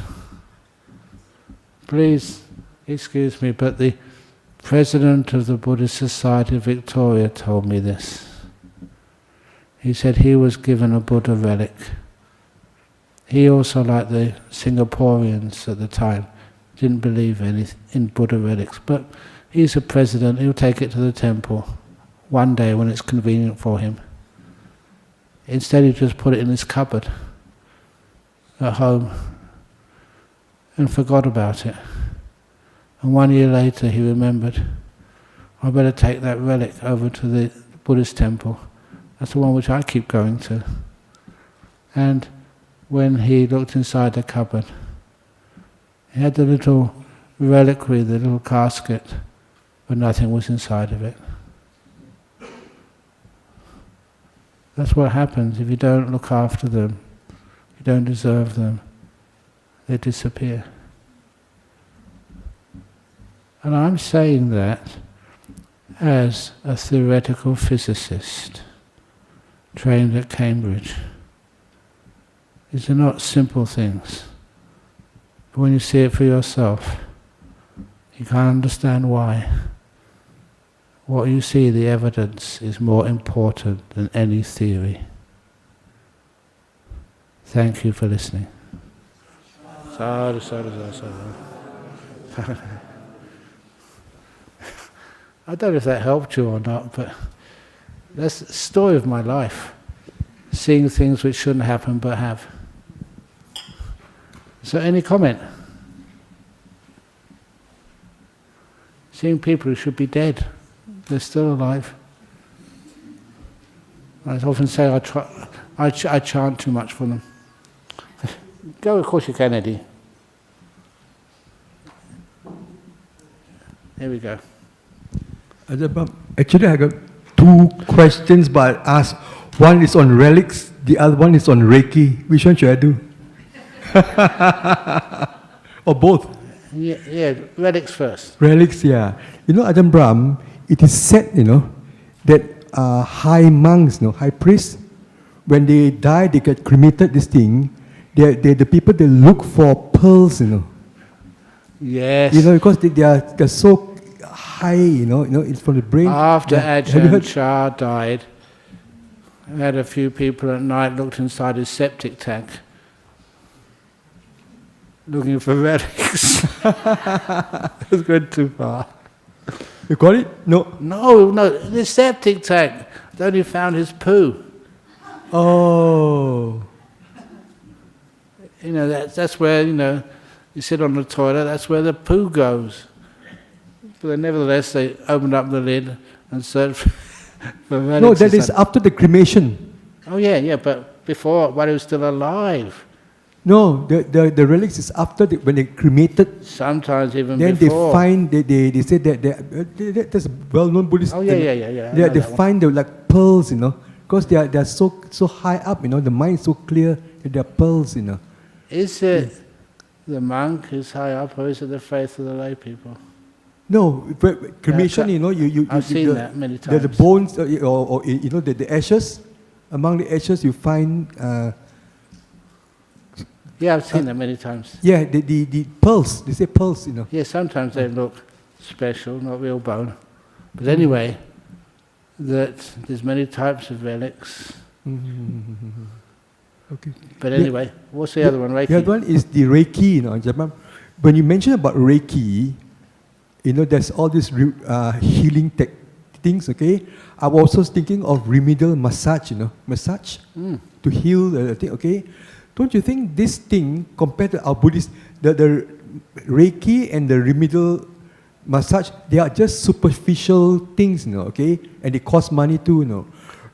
please excuse me, but the president of the Buddhist Society of Victoria told me this. He said he was given a Buddha relic. He also, like the Singaporeans at the time, didn't believe in Buddha relics, but he's a president, he'll take it to the temple one day when it's convenient for him. Instead he just put it in his cupboard at home and forgot about it. And 1 year later he remembered, I better take that relic over to the Buddhist temple. That's the one which I keep going to. And when he looked inside the cupboard, he had the little reliquary, the little casket, but nothing was inside of it. That's what happens if you don't look after them, you don't deserve them, they disappear. And I'm saying that as a theoretical physicist trained at Cambridge. These are not simple things. But when you see it for yourself, you can't understand why. What you see, the evidence, is more important than any theory. Thank you for listening. Sadhu, sadhu, sadhu, sadhu. I don't know if that helped you or not, but that's the story of my life. Seeing things which shouldn't happen but have. So any comment? Seeing people who should be dead, they're still alive. I often say I chant too much for them. Go, of course you can, Eddie. Here we go. Actually, I got two questions, but I'll ask. One is on relics, the other one is on Reiki. Which one should I do? Or both? Yeah, relics first. Relics, yeah. You know, Ajahn Brahm, it is said, that high monks, high priests, when they die, they get cremated, this thing, they're the people, they look for pearls, Yes. Because they're so high, it's from the brain. After Have you Ajahn heard? Chah died, I had a few people at night looked inside his septic tank, looking for relics. It was going too far. You got it? No. No, the septic tank. They only found his poo. Oh. That's where, you sit on the toilet, that's where the poo goes. But nevertheless, they opened up the lid and searched for relics. No, that is after the cremation. Oh yeah, but before, while he was still alive. No, the relics is after when they cremated. Sometimes even then before. Then they say that that's a well-known Buddhist. Oh yeah. They find the like pearls, because they are so high up, the mind is so clear that they are pearls, Is it the monk who's high up, or is it the faith of the lay people? No, cremation, you I've seen that many times. The bones, or the ashes. Among the ashes, you find. Yeah, I've seen that many times. Yeah, the pearls. They say pearls, Yeah, sometimes they look special, not real bone. But anyway, that there's many types of relics. Okay. But anyway, what's the other one? Reiki. The other one is the Reiki. When you mention about Reiki, there's all these healing things. Okay, I was also thinking of remedial massage. Massage to heal the thing. Okay. Don't you think this thing, compared to our Buddhist, the Reiki and the remedial massage, they are just superficial things, okay? And they cost money too,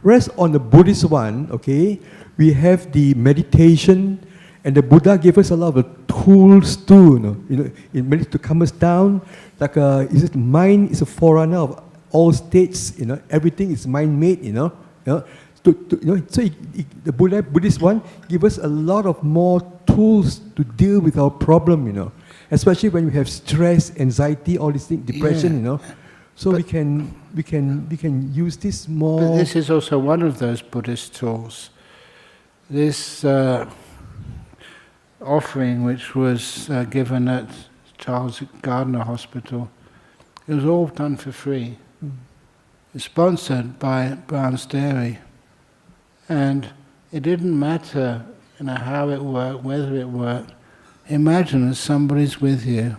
Whereas on the Buddhist one, okay, we have the meditation, and the Buddha gave us a lot of tools too, it to calm us down. Like mind is a forerunner of all states, everything is mind-made, So the Buddhist one give us a lot of more tools to deal with our problem, especially when we have stress, anxiety, all these things, depression, So we can use this more. But this is also one of those Buddhist tools. This offering, which was given at Charles Gardner Hospital, it was all done for free. It's sponsored by Brown's Dairy. And it didn't matter, how it worked, whether it worked. Imagine that somebody's with you,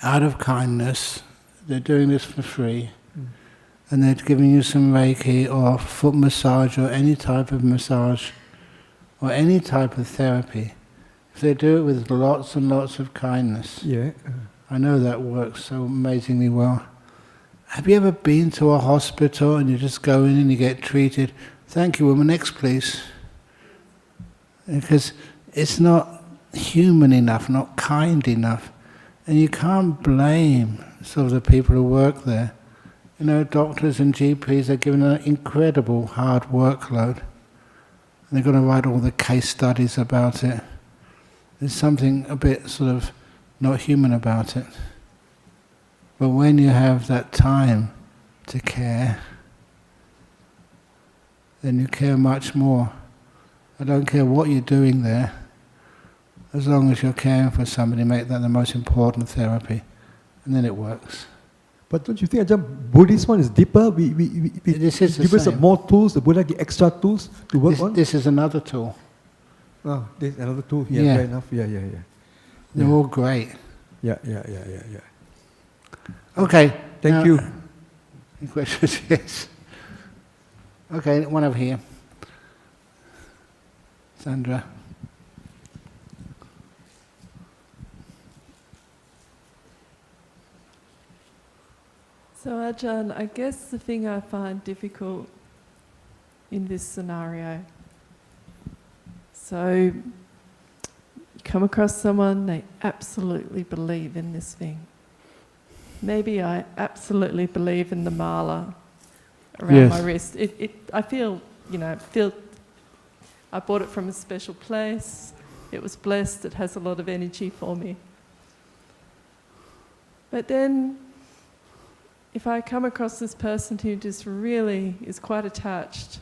out of kindness, they're doing this for free, and they're giving you some Reiki or foot massage or any type of massage or any type of therapy. If they do it with lots and lots of kindness, I know that works so amazingly well. Have you ever been to a hospital and you just go in and you get treated? Thank you, woman. Next, please. Because it's not human enough, not kind enough. And you can't blame sort of the people who work there. Doctors and GPs are given an incredible hard workload. And they're going to write all the case studies about it. There's something a bit sort of not human about it. But when you have that time to care, then you care much more. I don't care what you're doing there, as long as you're caring for somebody, make that the most important therapy, and then it works. But don't you think Buddhist one is deeper? This is give us more tools, the Buddha give extra tools to work on? This is another tool. Oh, this is another tool, fair enough, They're all great. Yeah. Okay. Thank you. Any questions? Yes. Okay, one over here. Sandra. So Ajahn, I guess the thing I find difficult in this scenario, so you come across someone, they absolutely believe in this thing. Maybe I absolutely believe in the mala around my wrist. I feel, I bought it from a special place. it was blessed, it has a lot of energy for me. But then, if I come across this person who just really is quite attached,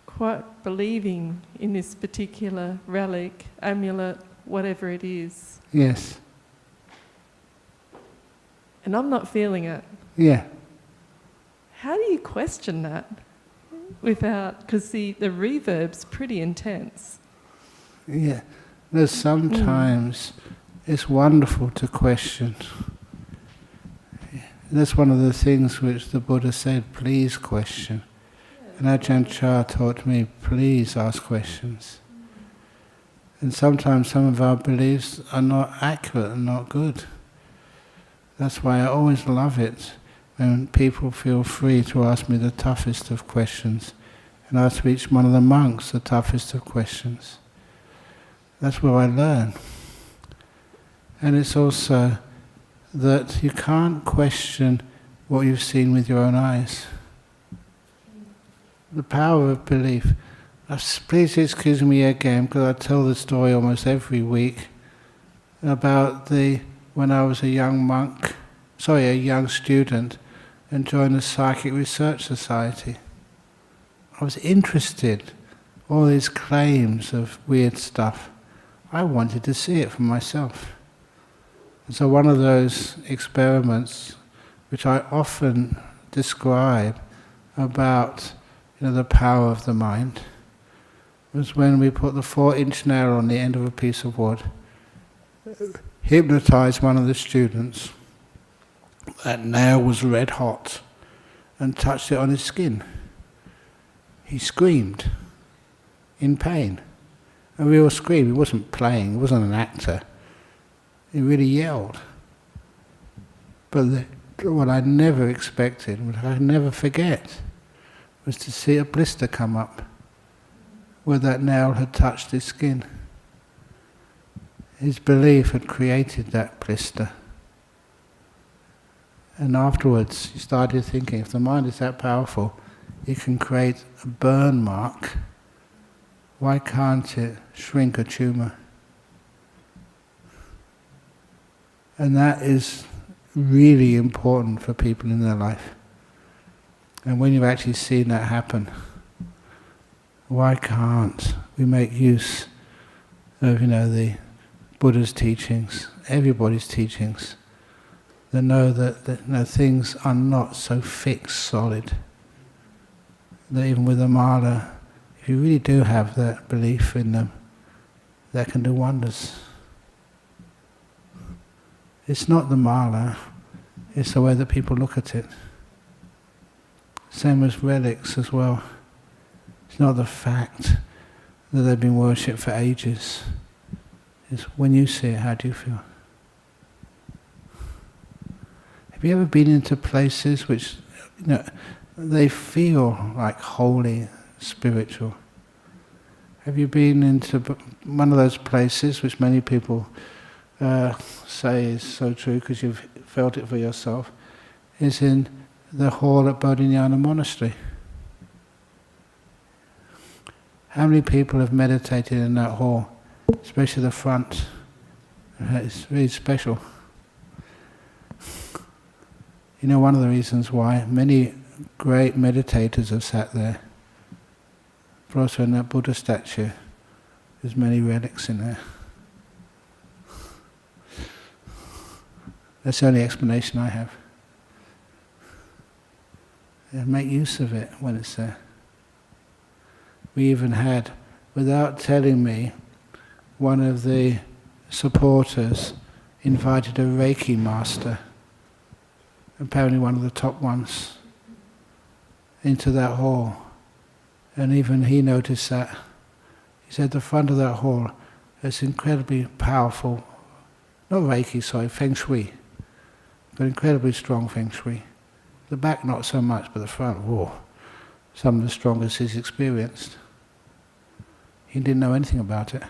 quite believing in this particular relic, amulet, whatever it is. Yes. And I'm not feeling it. Yeah. How do you question that without, because the reverb's pretty intense. Yeah. There's sometimes it's wonderful to question. That's one of the things which the Buddha said, please question. And Ajahn Chah taught me, please ask questions. And sometimes some of our beliefs are not accurate and not good. That's why I always love it when people feel free to ask me the toughest of questions, and ask each one of the monks the toughest of questions. That's where I learn. And it's also that you can't question what you've seen with your own eyes. The power of belief. Please excuse me again, because I tell the story almost every week about when I was a young student, and joined the Psychic Research Society. I was interested, all these claims of weird stuff. I wanted to see it for myself. And so one of those experiments, which I often describe about the power of the mind, was when we put the 4-inch nail on the end of a piece of wood, hypnotized one of the students. That nail was red hot, and touched it on his skin. He screamed in pain. A real scream. He wasn't playing, he wasn't an actor. He really yelled. But what I never expected, what I never forget, was to see a blister come up where that nail had touched his skin. His belief had created that blister. And afterwards, he started thinking, if the mind is that powerful, it can create a burn mark. Why can't it shrink a tumor? And that is really important for people in their life. And when you've actually seen that happen, why can't we make use of, the Buddha's teachings, everybody's teachings, that know that things are not so fixed, solid. That even with a mala, if you really do have that belief in them, that can do wonders. It's not the mala, it's the way that people look at it. Same as relics as well. It's not the fact that they've been worshipped for ages. It's when you see it, how do you feel? Have you ever been into places which, they feel like holy, spiritual? Have you been into one of those places which many people say is so true because you've felt it for yourself, is in the hall at Bodhinyana Monastery? How many people have meditated in that hall, especially the front? It's really special. One of the reasons why many great meditators have sat there, but also in that Buddha statue, there's many relics in there. That's the only explanation I have. And make use of it when it's there. We even had, without telling me, one of the supporters invited a Reiki master, apparently one of the top ones, into that hall. And even he noticed that. He said the front of that hall is incredibly powerful, not Reiki, sorry, Feng Shui, but incredibly strong Feng Shui. The back not so much, but the front, whoa, some of the strongest he's experienced. He didn't know anything about it.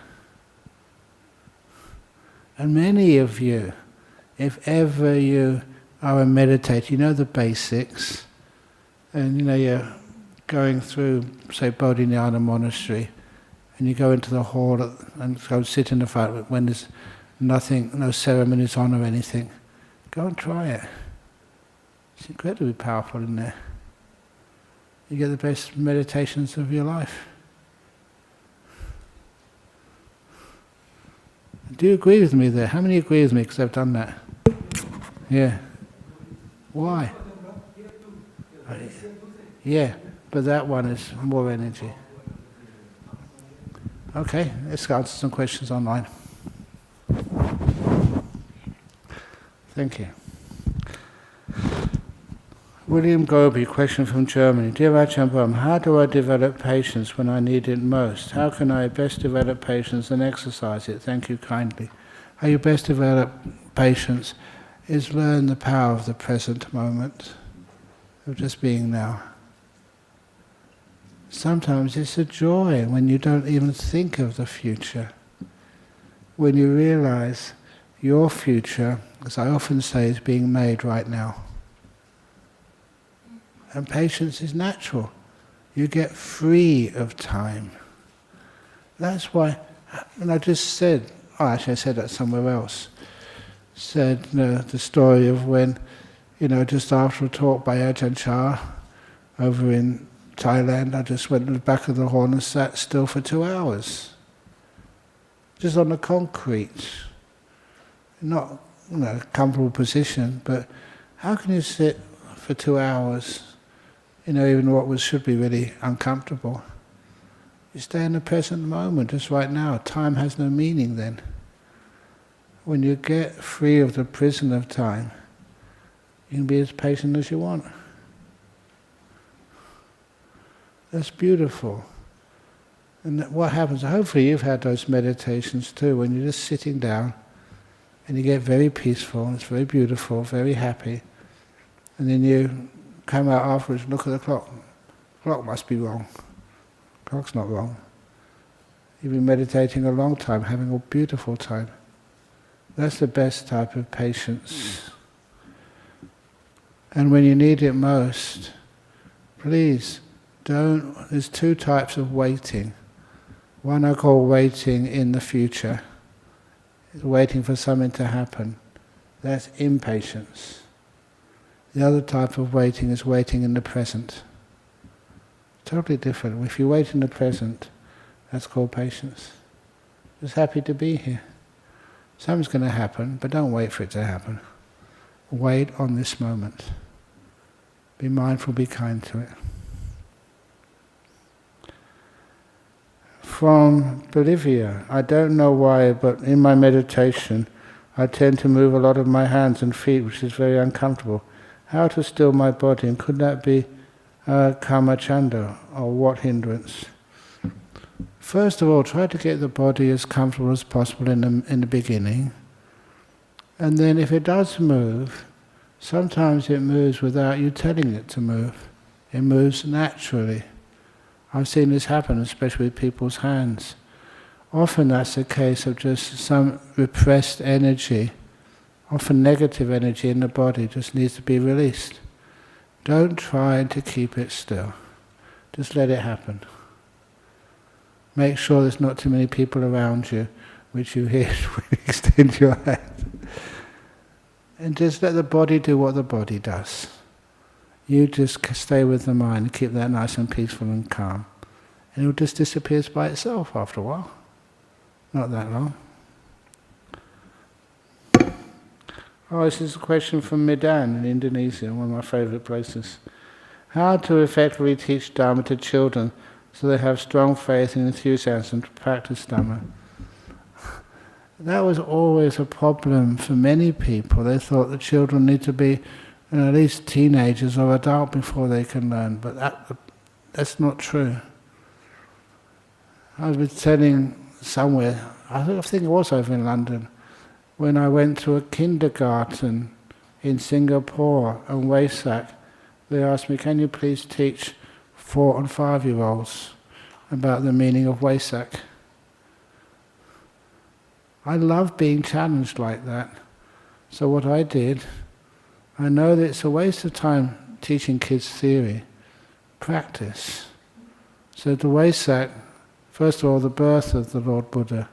And many of you, if ever you are a meditator, you know the basics, and you're going through, say, Bodhinyana Monastery, and you go into the hall and go sit in the front when there's nothing, no ceremonies on or anything. Go and try it. It's incredibly powerful in there. You get the best meditations of your life. Do you agree with me there? How many agree with me because I've done that? Yeah. Why? Yeah, but that one is more energy. Okay, let's answer some questions online. Thank you. William Goby, question from Germany. Dear Ajahn Brahm, how do I develop patience when I need it most? How can I best develop patience and exercise it? Thank you kindly. How you best develop patience is learn the power of the present moment, of just being now. Sometimes it's a joy when you don't even think of the future. When you realize your future, as I often say, is being made right now. And patience is natural. You get free of time. That's why, and I just said, actually I said that somewhere else, said the story of when, just after a talk by Ajahn Chah over in Thailand, I just went to the back of the hall and sat still for 2 hours. Just on the concrete. Not, a comfortable position, but how can you sit for 2 hours, even what should be really uncomfortable? You stay in the present moment, just right now. Time has no meaning then. When you get free of the prison of time, you can be as patient as you want. That's beautiful. And what happens, hopefully you've had those meditations too, when you're just sitting down and you get very peaceful, and it's very beautiful, very happy, and then you come out afterwards and look at the clock. The clock must be wrong. The clock's not wrong. You've been meditating a long time, having a beautiful time. That's the best type of patience. And when you need it most, please don't, there's 2 types of waiting. One I call waiting in the future. It's waiting for something to happen. That's impatience. The other type of waiting is waiting in the present. Totally different. If you wait in the present, that's called patience. Just happy to be here. Something's going to happen, but don't wait for it to happen. Wait on this moment. Be mindful, be kind to it. From Bolivia, I don't know why, but in my meditation, I tend to move a lot of my hands and feet, which is very uncomfortable. How to still my body, and could that be kama chanda, or what hindrance? First of all, try to get the body as comfortable as possible in the beginning. And then if it does move, sometimes it moves without you telling it to move. It moves naturally. I've seen this happen, especially with people's hands. Often that's a case of just some repressed energy, often negative energy in the body, just needs to be released. Don't try to keep it still. Just let it happen. Make sure there's not too many people around you, which you hear when you extend your hand. And just let the body do what the body does. You just stay with the mind and keep that nice and peaceful and calm. And it will just disappear by itself after a while. Not that long. Oh, this is a question from Medan in Indonesia, one of my favourite places. How to effectively teach Dharma to children so they have strong faith and enthusiasm to practice Dharma? That was always a problem for many people. They thought the children need to be at least teenagers or adult before they can learn, but that's not true. I was telling somewhere, I think it was over in London, when I went to a kindergarten in Singapore on Wesak, they asked me, can you please teach 4 and 5-year-olds about the meaning of Wesak? I love being challenged like that. So what I did, I know that it's a waste of time teaching kids theory. Practice. So the Wesak First of all, the birth of the Lord Buddha.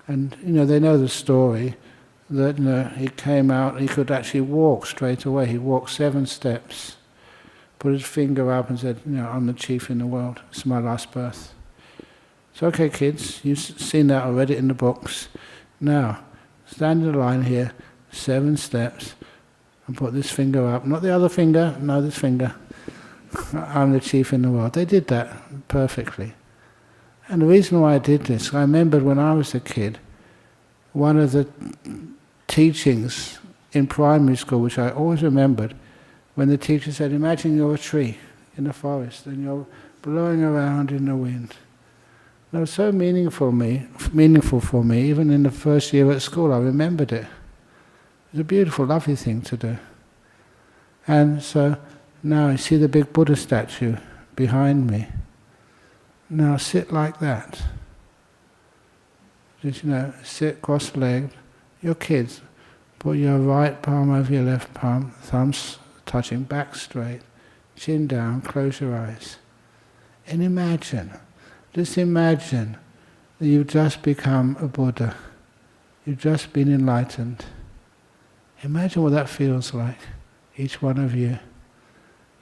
And they know the story that he came out, he could actually walk straight away. He walked 7 steps, put his finger up and said, I'm the chief in the world. It's my last birth. So okay, kids, you've seen that already in the books. Now, stand in the line here, 7 steps, and put this finger up. Not the other finger, no, this finger. I'm the chief in the world. They did that perfectly. And the reason why I did this, I remembered when I was a kid, one of the teachings in primary school, which I always remembered, when the teacher said, imagine you're a tree in the forest and you're blowing around in the wind. It was so meaningful for me, even in the first year at school, I remembered it. It was a beautiful, lovely thing to do. And so now you see the big Buddha statue behind me. Now sit like that. Just, sit cross-legged. Your kids, put your right palm over your left palm, thumbs touching back straight, chin down, close your eyes. And just imagine that you've just become a Buddha. You've just been enlightened. Imagine what that feels like, each one of you.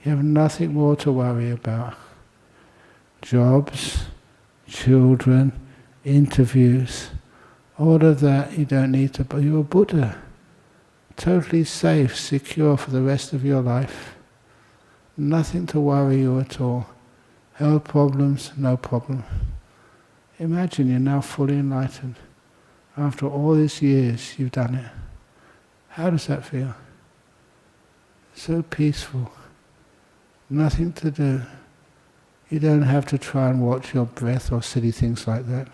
You have nothing more to worry about. Jobs, children, interviews, all of that you don't need to, but you're a Buddha. Totally safe, secure for the rest of your life. Nothing to worry you at all. Health problems, no problem. Imagine you're now fully enlightened. After all these years you've done it. How does that feel? So peaceful. Nothing to do. You don't have to try and watch your breath or silly things like that.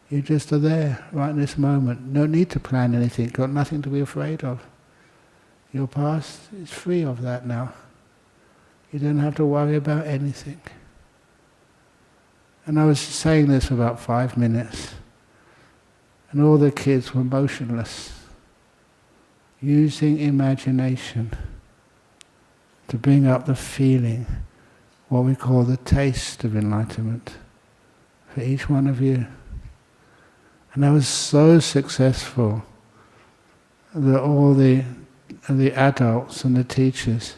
You just are there, right in this moment. No need to plan anything, got nothing to be afraid of. Your past is free of that now. You don't have to worry about anything. And I was saying this for about 5 minutes, and all the kids were motionless, using imagination to bring up the feeling, what we call the taste of enlightenment, for each one of you. And I was so successful that all the adults and the teachers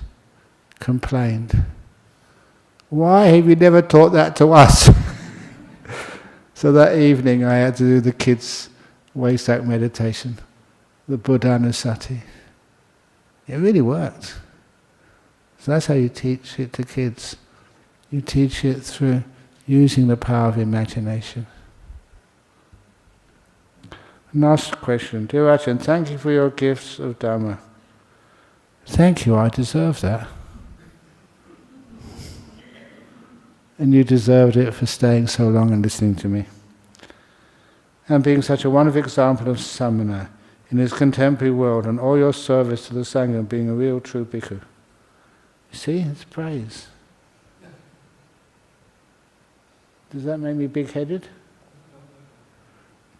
complained. Why have you never taught that to us? So that evening I had to do the kids' Waisak meditation, the Buddhanusati. It really worked. So that's how you teach it to kids. You teach it through using the power of imagination. Last question. Dear Ajahn, thank you for your gifts of Dhamma. Thank you, I deserve that. And you deserved it for staying so long and listening to me. And being such a wonderful example of Samma in his contemporary world, and all your service to the Sangha, being a real true bhikkhu. You see, it's praise. Does that make me big-headed?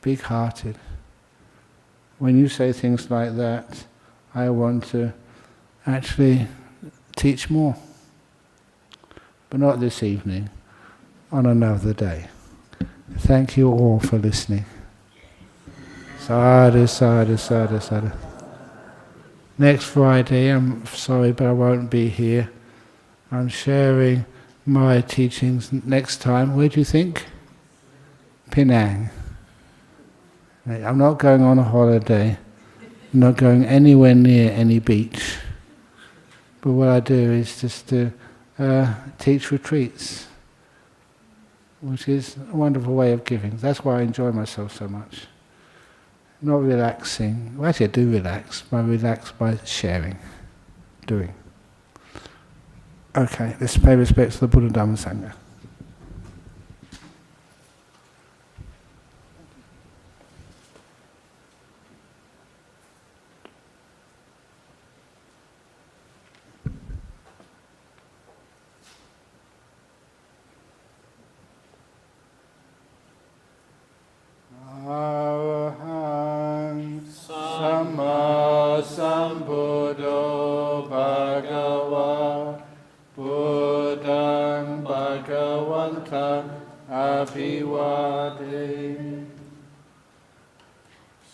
Big-hearted. When you say things like that, I want to actually teach more. But not this evening, on another day. Thank you all for listening. Sadhu, sadhu, sadhu, sadhu. Next Friday, I'm sorry, but I won't be here. I'm sharing my teachings next time. Where do you think? Penang. I'm not going on a holiday. I'm not going anywhere near any beach. But what I do is just to teach retreats, which is a wonderful way of giving. That's why I enjoy myself so much. Not relaxing. Well, actually I do relax, but I relax by sharing, doing. Okay, let's pay respect to the Buddha Dhamma Sangha. Arahang Samma Sambuddho Bhagava Buddhang Bhagavantam Abhivade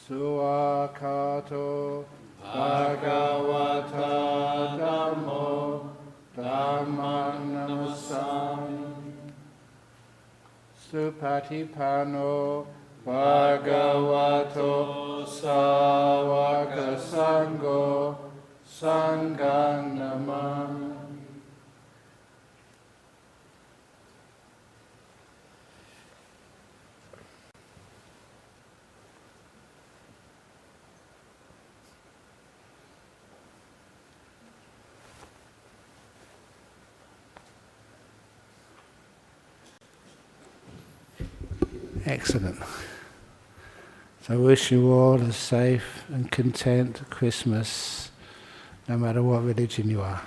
Suakato Bhagavata Dhammo Dhammang Namasami Supatipano Bhagavato Sāvaka Sangho Sanghang Namami. Excellent. So I wish you all a safe and content Christmas, no matter what religion you are.